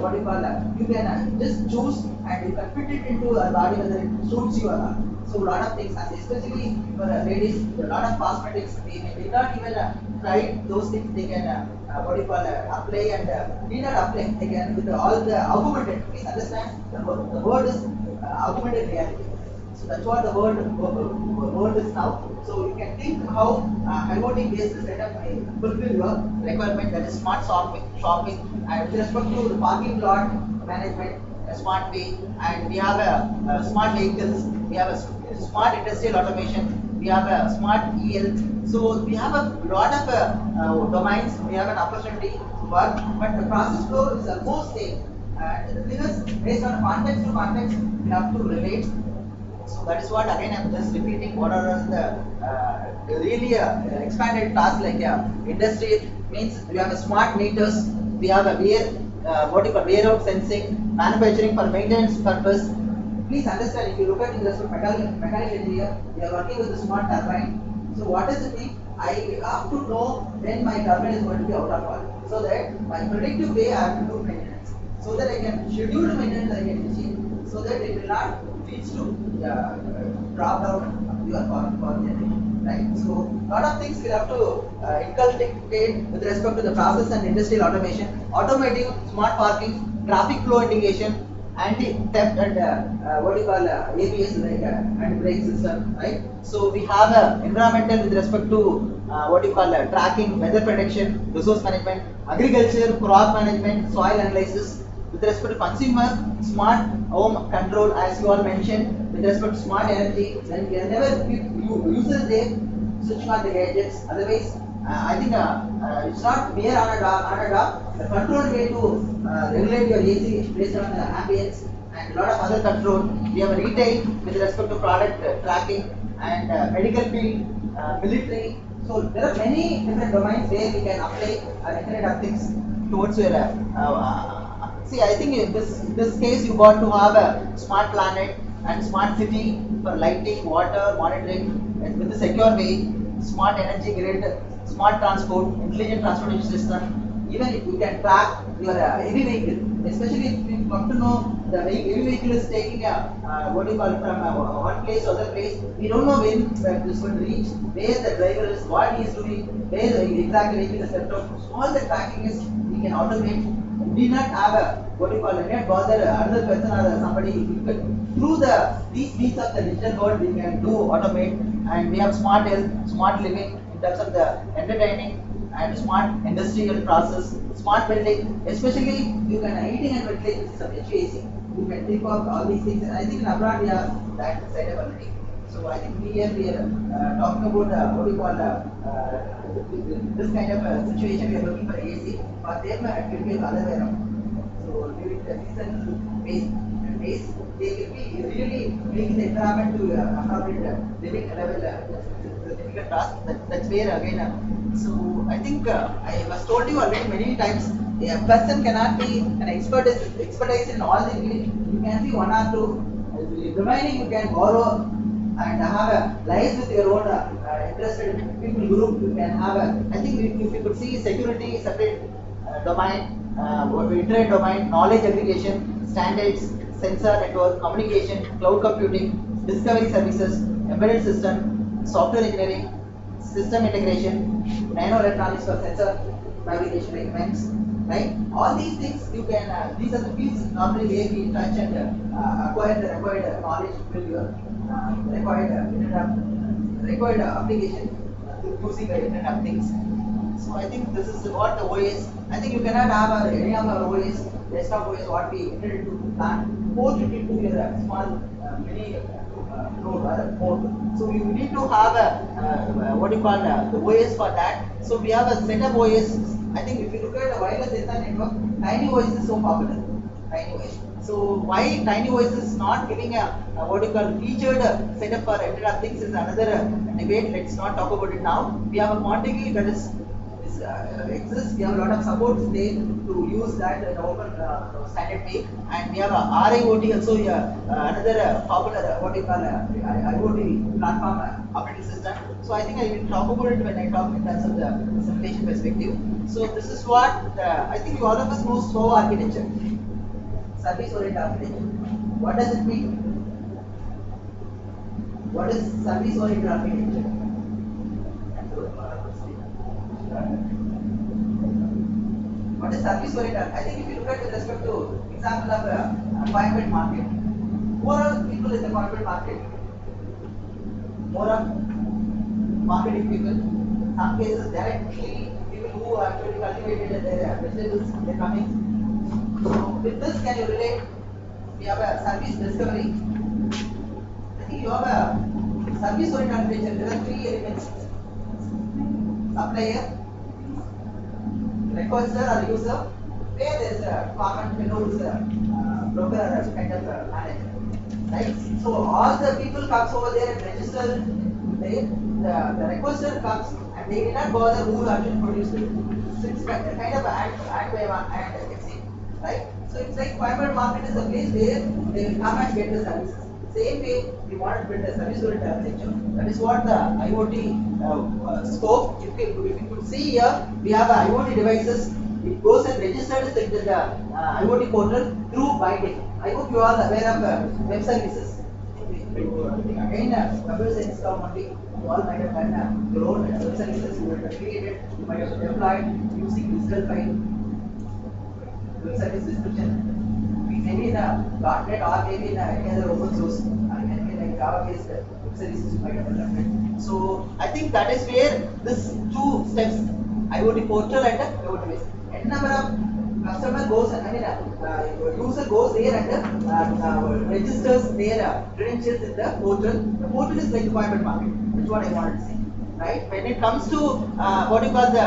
what you call you can just choose and you can fit it into a body whether it suits you or not. So a lot of things, especially for ladies, a lot of cosmetics, they may not even try those things. They can what you call apply and need not apply. They can with all the augmented. Please understand the word is augmented reality. So that's what the word is now. So you can think how IoT based setup may fulfill your requirement, that is smart shopping, and with respect to the parking lot management, a smart way, and we have a smart vehicles, we have a smart industrial automation, we have a smart EL. So we have a lot of domains. We have an opportunity to work, but the process flow is almost same. And the thing is, based on context to context, we have to relate. So that is what again I'm just repeating what are the really expanded tasks like industry means we have a smart meters, we have a what you call warehouse sensing, manufacturing for maintenance purpose. Please understand, if you look at in the mechanical engineer, we are working with the smart turbine. So what does it mean? I have to know when my turbine is going to be out of order, so that my predictive way I have to do maintenance, so that I can schedule the maintenance I can achieve, so that it will not reach to drop down your power generation, right? So lot of things we have to inculcate with respect to the process and industrial automation, automating smart parking, traffic flow indication, anti-theft and what do you call ABS, like anti-brake system, right? So we have environmental with respect to what do you call tracking, weather prediction, resource management, agriculture, crop management, soil analysis. With respect to consumer, smart home control, as you all mentioned. With respect to smart energy, then whenever users there switching on the gadgets. Otherwise, I think it's not mere on a dog. The controlled way to regulate your AC based on the ambience and a lot of other control. We have a retail with respect to product tracking and medical field, military. So there are many different domains where we can apply our Internet of Things towards your. See, I think in this case you got to have a smart planet and smart city for lighting, water, monitoring, and with a secure way, smart energy grid, smart transport, intelligent transportation system. Even if you can track your heavy vehicle, especially if you come to know the heavy vehicle is taking what do you call it, from one place to other place, we don't know when this will reach, where the driver is, what he is doing, where the exact vehicle is left out. So all the tracking is we can automate. We not have a what do you call it, not bother another person or somebody. Through these means of the digital world, we can do automate, and we have smart health, smart living in terms of the entertaining, and smart industrial process, smart building. Especially you can eating and ventilation system HVAC. You can think of all these things. And I think in abroad we have that side of already. So I think we are talking about what do you call this kind of situation. We are looking for AC, but there it will be the other way around. So during the season base, they will be really making the environment to accommodate living level. The difficult task. That's where again. So I think I was told you already many times. A person cannot be an expertise in all the field. You can be one or two. Remaining you can borrow and have a liaise with your own interested people group. You can have a. I think if you could see security separate domain, internet domain, knowledge aggregation, standards, sensor network, communication, cloud computing, discovery services, embedded system, software engineering, system integration, nanoelectronics for sensor fabrication equipments, right? All these things you can. These are the fields normally where we touch and acquire the required knowledge to build your required application using the Internet of Things. So I think this is what the OS. I think you cannot have any of our OS, desktop OS, what we intended to plan, port it into your small mini node or port. So you need to have a what do you call the OS for that. So we have a set of OS. I think if you look at a wireless SR network, TinyOS is so popular. TinyOS. So why TinyOS is not giving a what do you call featured setup for Internet of Things is another debate. Let's not talk about it now. We have a Montague that exists. We have a lot of supports there to use that in open standard way, and we have a RIoT also another popular what do you call IoT platform operating system. So I think I will talk about it when I talk in terms of the simulation perspective. So this is what I think all of us know SOA architecture. Service oriented architecture. What does it mean? What is service oriented architecture? What is service oriented? I think if you look at with respect to example of appointment market, more of people is appointment market. More of marketing people. Some cases directly people who actually cultivated their vegetables, they're coming. So with this, can you relate? We have a service discovery. I think you have a service oriented architecture. There are three elements: supplier, requester or user, where there is a common who's a broker or kind of a manager. Right? So all the people comes over there and register. The requester comes and they did not bother who actually produced it. So it's kind of ad by ad, right? So it's like private market is a place where they will come and get the services. Same way, we want to build a service oriented architecture. That is what the IoT scope. If you could see here, we have IoT devices. It goes and registers into the IoT portal through BIT. I hope you are aware of web services. Again, web services only. You all might have done your own web services. You have created. You might have deployed using digital file. Web service description, maybe in a .NET or maybe in any other open source, maybe like Java-based services you might have developed. So I think that is where this two steps, IoT portal and IoT base. N number of customer goes, user goes there and registers their credentials in the portal. The portal is like the private market. That's what I wanted to say. Right? When it comes to what you call the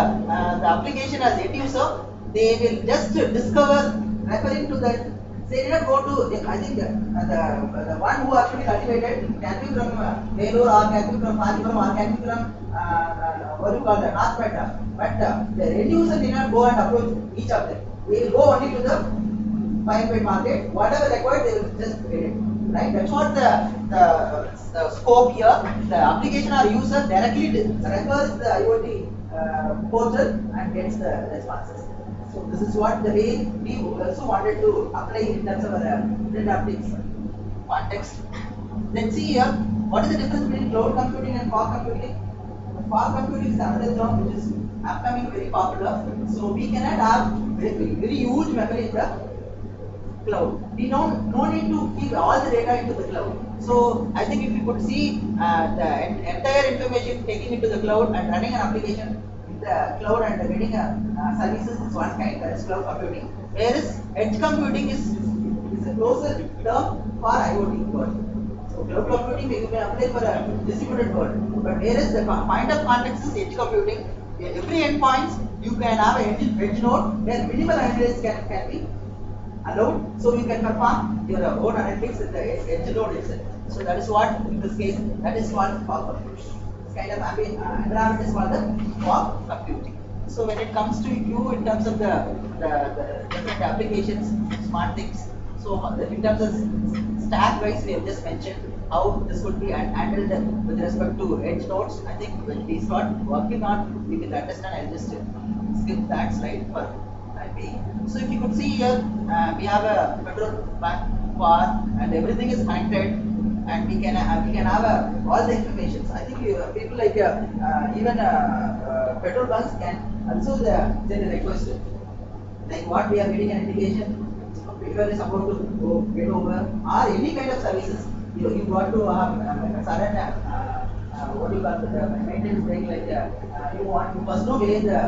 application as end user, they will just discover referring to that. They did not go to. I think the one who actually cultivated can be from Vellore or can be from Panipuram or can be from what you call the North Meta. But the end user did not go and approach each of them. They will go only to the private market. Whatever required, they will just get it. Right? That's what the scope here. The application or user directly refers the IoT portal and gets the responses. So this is what the way we also wanted to apply in terms of our internet updates context. Let's see here, what is the difference between cloud computing and fog computing? Fog computing is another term which is upcoming, very popular. So we cannot have very huge memory in the cloud. We don't no need to keep all the data into the cloud. So I think if you could see the entire information taking into the cloud and running an application in the cloud and getting services is one kind, that is cloud computing. Whereas edge computing is a closer term for IoT world. So cloud computing you can apply for a distributed world. But whereas the point of context is edge computing, every endpoints you can have an edge node where minimal analytics can be allowed, so you can perform your own analytics in the edge node itself. So that is what in this case that is called fog computing. This kind of environment is called the fog computing. So when it comes to you in terms of the different applications, smart things. So in terms of stack wise, we have just mentioned how this could be handled with respect to edge nodes. I think when we start working on, we will understand. I'll just skip that slide for time being. So if you could see here, we have a petrol bank bar and everything is connected, and we can have all the information. I think people like even petrol bunks can also send a request, like what we are getting an indication if you are supposed to go get over or any kind of services. You got to have sudden what you call the maintenance break, like you must know where the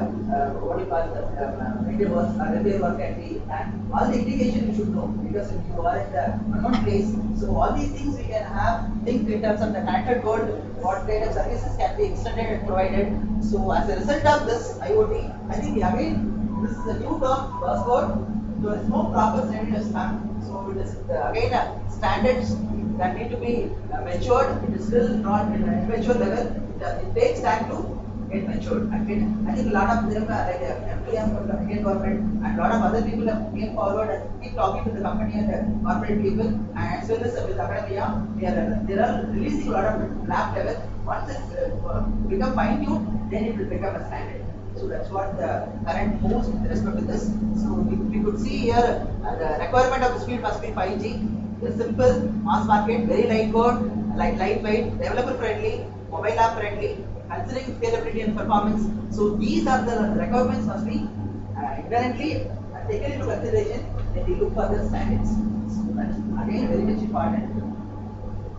what you call the maintenance work or repair work can be, and all the indication you should know, because if you are in the unknown place. So all these things we can think in terms of the connected world, what kind of services can be extended and provided. So as a result of this IoT, I think again this is a new term, buzzword. There is no proper standard stamp. So it is again standards that need to be matured. It is still not in an immature level. It takes time to get matured. I think a lot of them, like MPM from the Indian government and a lot of other people have came forward and keep talking to the company and the corporate people, and as well as with academia, they are releasing a lot of lab level. Once it become fine tuned, then it will become a standard. So that's what the current moves with respect to this. So we could see here the requirement of the speed must be 5G. It's simple, mass market, very lightweight, developer friendly, mobile app friendly, considering scalability and performance. So these are the requirements must be inherently taken into consideration when we look for the standards. So that's again very much important.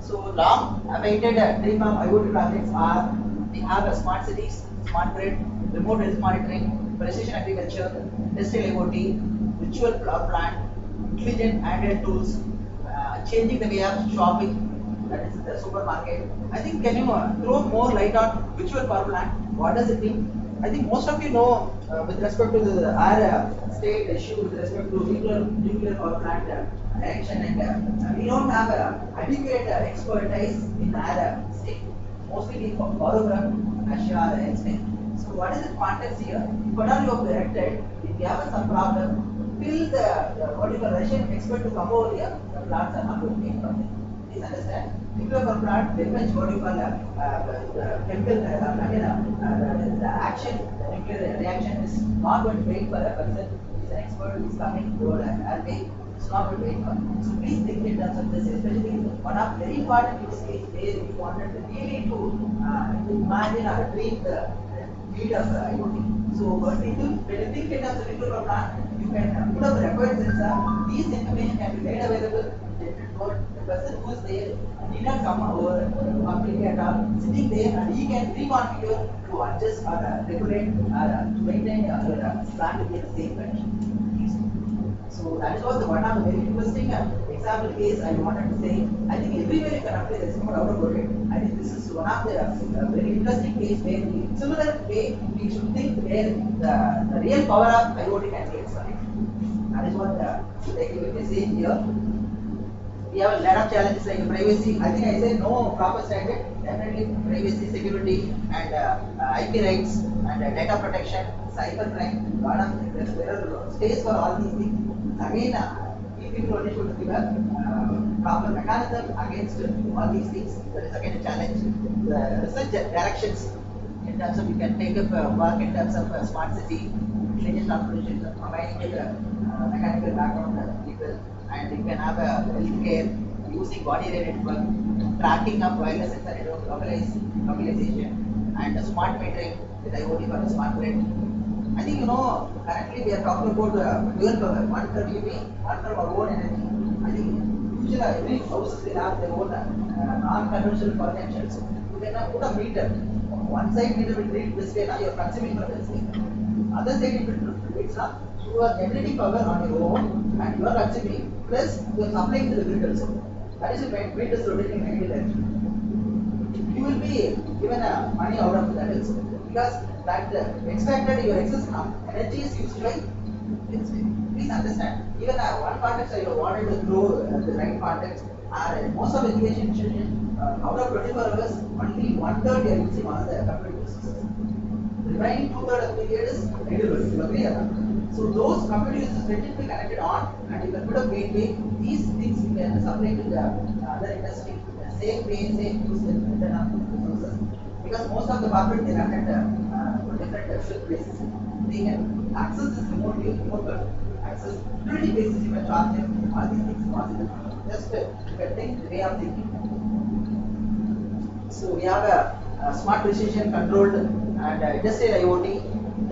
So long awaited dream of IoT projects are, we have a smart cities, smart grid, remote health monitoring, precision agriculture, industrial IoT, virtual power plant, intelligent Android tools, changing the way of shopping, that is the supermarket. I think can you throw more light on virtual power plant? What does it mean? I think most of you know with respect to our state issue with respect to nuclear power plant action, and we don't have adequate expertise in our state. Mostly we borrow from Russia or Spain. So what is the context here? If at all you have directed, if you have some problem, till the what is the Russian expert to come over here, the plants are not going to make profit. Please understand. Nuclear power plant, very much what you call chemical, the action, the nuclear reaction is not going to wait for a person who is an expert who is coming to our way. It's not going to wait for. So please think in terms of this, especially one of very important use case where we wanted really to imagine or dream the need of IoT. So when you think in terms of control plan, you can put up a required sensor. These information can be made available for the person who is there. Need not come over completely at all. Sitting there and he can reconfigure to adjust or regulate or to maintain your plan to be in the same condition. So that is also one of the very interesting example case I wanted to say. I think everywhere you can apply this, no doubt about it. I think this is one of the very interesting case where similar way we should think where the real power of IoT can be explained. That is what they say here. We have a lot of challenges like privacy. I think I said no proper standard. Definitely privacy, security, and IP rights and data protection, cybercrime. Lot of there are space for all these things. Again, people only should give a proper mechanism against all these things. That is again a challenge. The research directions in terms of you can take up work in terms of smart city, intelligent transportation, combining with mechanical background people, and you can have a healthcare using body area network, tracking of wireless sensor network, localization, and smart metering with IoT for the smart grid. I think currently we are talking about dual power, one from UV, one from our own energy. I think usually every houses will have their own non-conventional power connections. You can put a meter. One side meter will read this way, now you are consuming from this way. Other side it will it's not. You are generating power on your own and you are consuming, plus you are supplying to the grid also. That is the grid is rotating negative direction. You will be given money out of that also. Because that extracted your excess energy is used by. Please understand. Even one context you wanted to grow the right context. Most of education institutions out of 24 hours, only 1/3 are using all the computer systems. The remaining 2/3 of the period is regular. So those computer systems need to be connected on, and you can put a gateway. These things you can supply to the other industry. The same way, same use with internal resources. Because most of the corporate they run at different shift basis. They can access this remotely, access utility basis. You can charge them all these things possible. Just you can think the way of thinking. So we have a smart precision controlled and industrial IoT.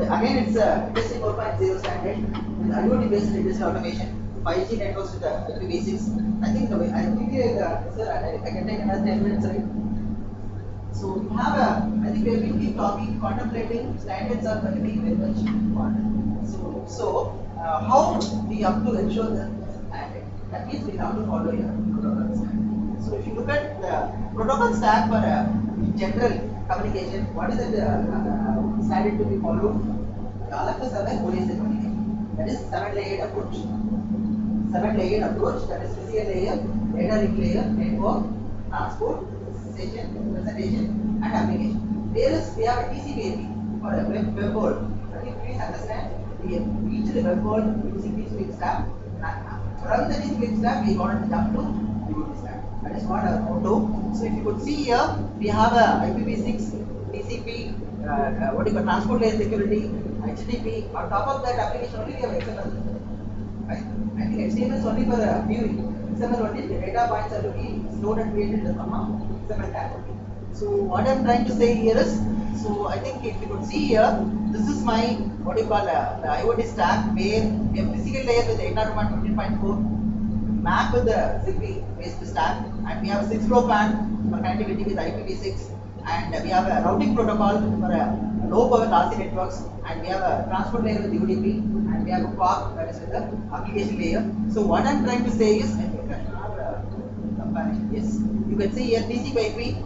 Again, it's a industry 4.0 standard with IoT based industrial automation. 5G networks with the IPv6. I think the way I think sir, I can take another 10 minutes, right? So we have I think we have been keep talking, contemplating standards are going to be very much important. So how we have to ensure that standard? That means we have to follow your protocol stack. So if you look at the protocol stack for general communication, what is the standard to be followed? All of us have what is the communication? That is 7-layered approach. 7-layered approach, that is physical layer, data link layer, network, transport, presentation, and application. Whereas we have a TCP/IP for a web world. Please understand, we have reached the web world using TCP stack. From the TCP stack, we want to jump to IoT stack. That is what our motto. So if you could see here, we have a IPv6, TCP, what you call transport layer security, HTTP. On top of that application only we have XML. Right? I think HTML is only for viewing. XML only the data points are to be stored and created in the form of XML tag. So what I am trying to say here is, so I think if you could see here, this is my what you call the IoT stack where we have physical layer with 802.15.4 map with the Zigbee based stack, and we have 6LoWPAN for connectivity with IPv6, and we have a routing protocol for low power lossy networks, and we have a transport layer with UDP, and we have a POC that is with the application layer. So what I am trying to say is, yes, you can see here TCP/IP,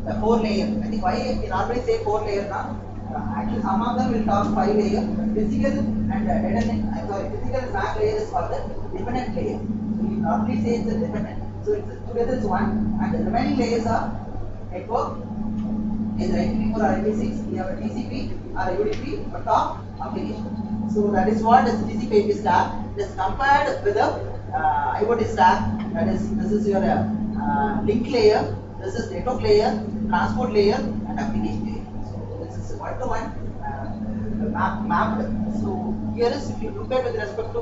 the 4-layer. I think why we normally say 4-layer now. Actually, some of them will talk 5-layer. Physical and data link. I'm sorry, physical MAC layer is called the dependent layer. So we normally say it's a dependent. So it's together it's one, and the remaining layers are network. Either IPv4 or IPv6. We have a TCP or a UDP or top application. So that is what is TCP/IP stack. It is compared with the IoT stack. That is, this is your link layer. This is network layer, transport layer, and application layer. So this is one-to-one mapped. So here is, if you look at with respect to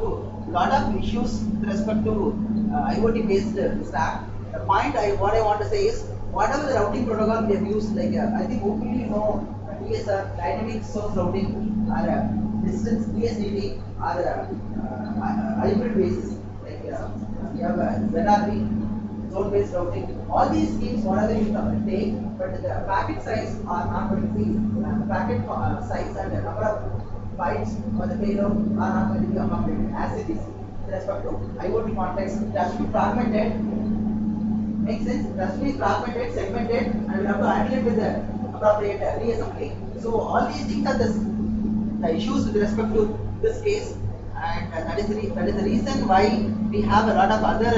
lot of issues with respect to IoT based stack. The point what I want to say is, whatever the routing protocol we have used, like I think hopefully you know DSR, dynamic source routing, or distance DSDT, or hybrid basis, like we have ZRB, zone-based routing. All these schemes, whatever you take, but the packet size are not going to be, packet size and the number of bytes for the payload are not going to be accommodated as it is with respect to IoT context. It has to be fragmented. Makes sense? It has to be fragmented, segmented, and we have to handle it with the appropriate reassembly. So all these things are the issues with respect to this case, and that is the reason why we have a lot of other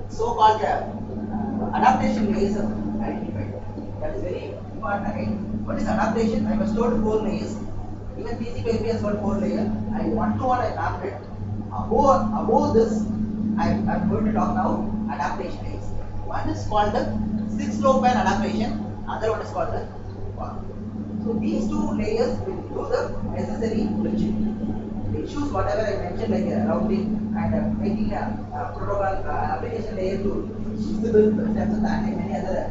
so-called adaptation layers identified. That is very important again. What is adaptation? I was told 4 layers. Even TCP/IP has got 4 layers. I want to I mapped it. Above this, I'm going to talk now adaptation layers. One is called the 6-LoWPAN adaptation. Other one is called the WAN. So these 2 layers will do the necessary bridging. The issues whatever I mentioned, like routing and making a protocol application layer to visible in terms of that and many other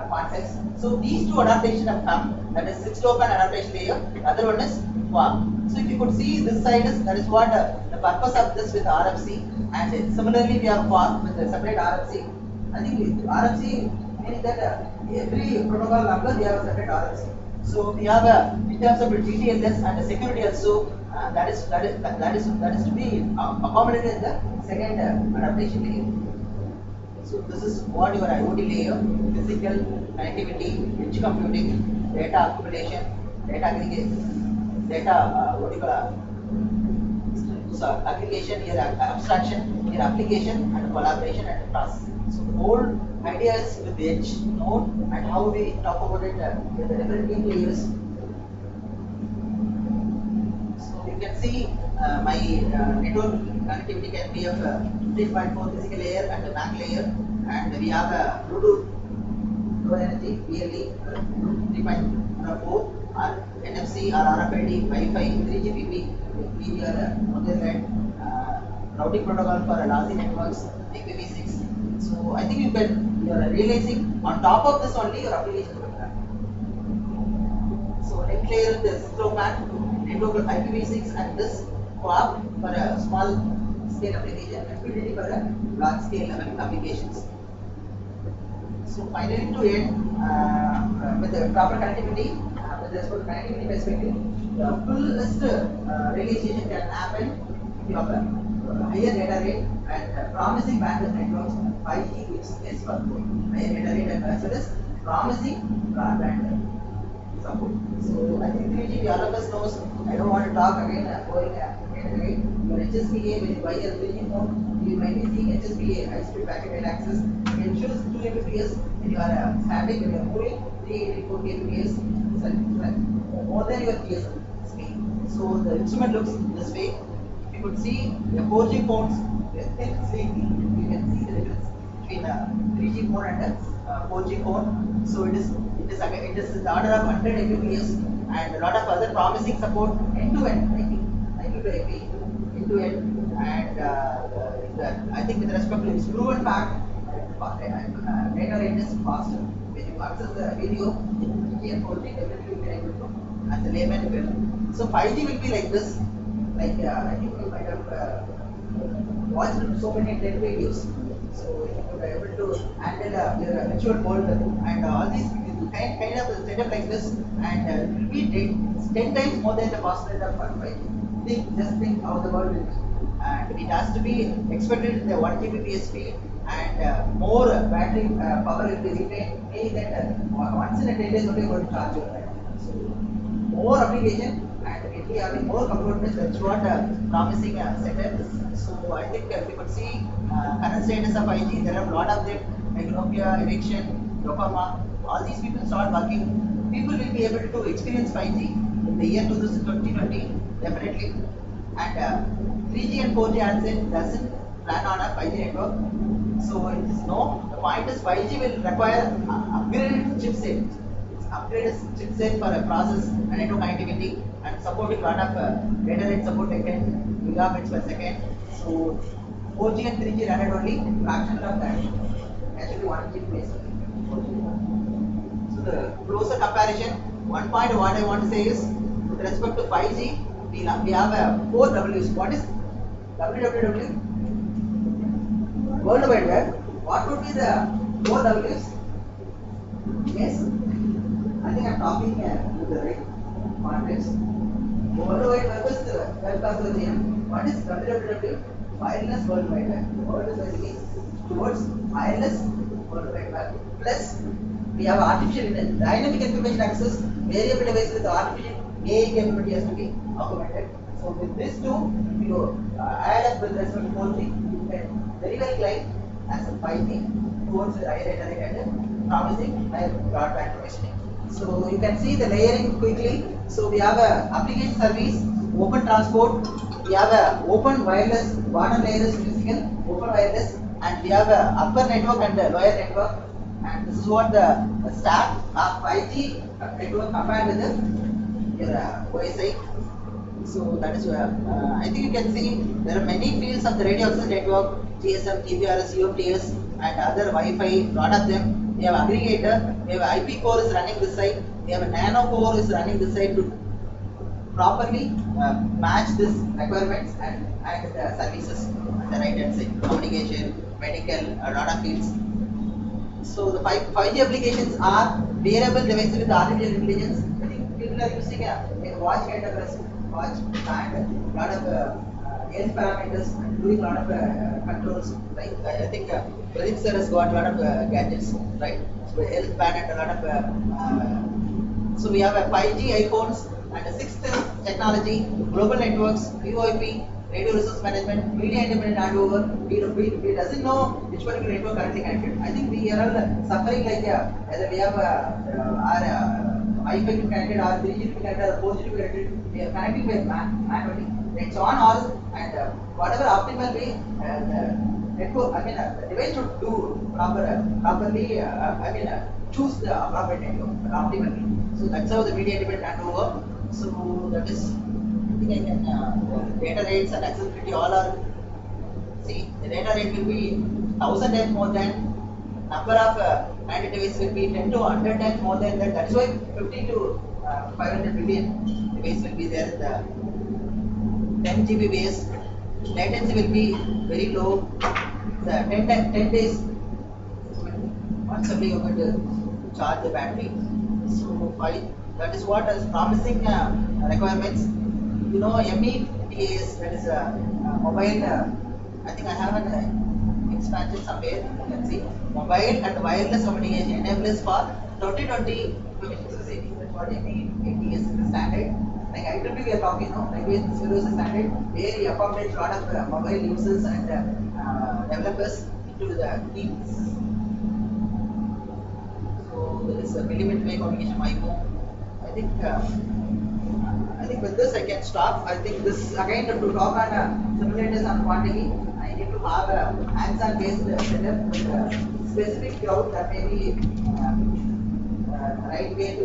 contexts. So these 2 adaptations have come. That is 6-LoWPAN adaptation layer. The other one is WAN. So if you could see this side is that is what the purpose of this with RFC, and similarly we have WAN with a separate RFC. I think RFC meaning that every protocol number they have a separate RFC. So we have in terms of TTLS and the security also, that is to be accommodated in the second adaptation layer. So this is what your IoT layer: physical connectivity, edge computing, data accumulation, data aggregation, data what do you call so aggregation, your abstraction, your application, and collaboration and processing. So the whole idea is with the edge node and how we talk about it with the different team layers. So you can see my network connectivity can be of 3.4 physical layer and a MAC layer, and we have a Bluetooth low energy BLE 3.4 or NFC or RFID, Wi-Fi, 3GPP, PBR, Ethernet, routing protocol for lossy networks, IPv6. So I think you are realizing on top of this only your application will run. So link layer is 6-LoWPAN, network IPv6, and this co-op for a small scale application, MPDD for a large scale applications. So finally to end with the proper connectivity, with respect to connectivity perspective, the fullest realization can happen if you have a higher data rate and promising bandwidth networks. 5G gives less per port, higher data rate and as well as promising broadband support. So I think 3G, all of us knows. I don't want to talk again. Going again. Your HSPA, when you buy a 3G phone, you might be seeing HSPA, high-speed packet data access. It ensures 2 Mbps when you are static, when you are moving 384 Mbps, more than your GSM speed. So the instrument looks this way. If you could see the 4G phones, they're thin, sleek. You can see the difference between a 3G phone and a 4G phone. So it is the order of 100 Mbps and a lot of other promising support end-to-end, IP, end-to-end, and I think with respect to its proven fact, data rate is faster. When you access the video, 3G and 4G, definitely you will be able to, as a layman will. So 5G will be like this. Like I think you might have watched so many TED videos. So you are able to handle your virtual world and all these kind of setup like this, and it will be 10 times more than the cost rate of 5G. Just think how the world is. And it has to be expected the 1 Gbps speed and more battery power will be retained. Meaning that once in a 10 days only you are going to charge your battery. So more application and it will be having more components. That's what promising setup. So I think if you could see current status of 5G, there are a lot of them like Nokia, Ericsson, Yokohama. All these people start working. People will be able to experience 5G in the year 2020, definitely. And 3G and 4G handset doesn't plan on a 5G network. So it is no. The point is 5G will require upgraded chipset. Upgraded chipset for a process and network connectivity and supporting a lot of data rate support like 10 gigabits per second. So 4G and 3G run only fraction of that. Actually 1 Gbps. So closer comparison, one point what I want to say is, with respect to 5G, we have four W's. What is www? World Wide Web. What would be the four W's? Yes, I think I'm talking with the right context. World Wide Web is the web consortium. What is www? Wireless World Wide Web. The word is basically towards wireless World Wide Web. Plus, we have artificial dynamic information access, variable device with artificial AI capability has to be augmented. So with this two, if you add up with respect to 4G, you can very well climb as a 5G towards the higher data rate and promising higher broadband provisioning. So you can see the layering quickly. So we have a application service, open transport, we have a open wireless, bottom layer is physical, open wireless, and we have a upper network and a lower network. And this is what the stack of 5G network compared with your OSI. So that is where I think you can see there are many fields of the radio access network, GSM, GPRS, UMTS, and other Wi-Fi. Lot of them. We have aggregator. We have IP core is running this side. We have a nano core is running this side to properly match this requirements and the services on the right hand side. Communication, medical, a lot of fields. So the 5G applications are wearable devices with artificial intelligence. I think people are using a watch kind of a watch and a lot of health parameters and doing a lot of controls. Like I think Pradeep sir has got a lot of gadgets, right? So health band and a lot of. So we have a 5G iPhones and a sixth technology, global networks, VoIP, radio resource management, media independent handover. We doesn't know which particular network currently connected. I think we are all suffering like whether we have our Wi-Fi to be connected, or 3G to be connected, or 4G to be connected. We are connecting by manually. It's on all, and whatever optimal way network. I mean, the device should do properly. Choose the appropriate network optimally. So that's how the media independent handover. So that is. I think I can data rates and accessibility all are. See, the data rate will be 1000 times more than number of connected devices will be 10 to 100 times more than that. That's why 50 to 500 billion devices will be there in the 10 GB base. Latency will be very low. The 10 days once only you are going to charge the battery. So that is what is promising requirements. You know, METAS, that is a mobile. I think I have an expansion somewhere. You can see mobile and wireless communication enablers for 2020 information society. That's what METAS is the standard. Like IoT we are talking now, like this is the standard where we accommodate a lot of mobile users and developers into the teams. So there is a millimeter wave communication MIMO. I think with this I can stop. I think this again to talk on simulators on quantity. I need to have a hands-on based setup with a specific crowd that may be right way to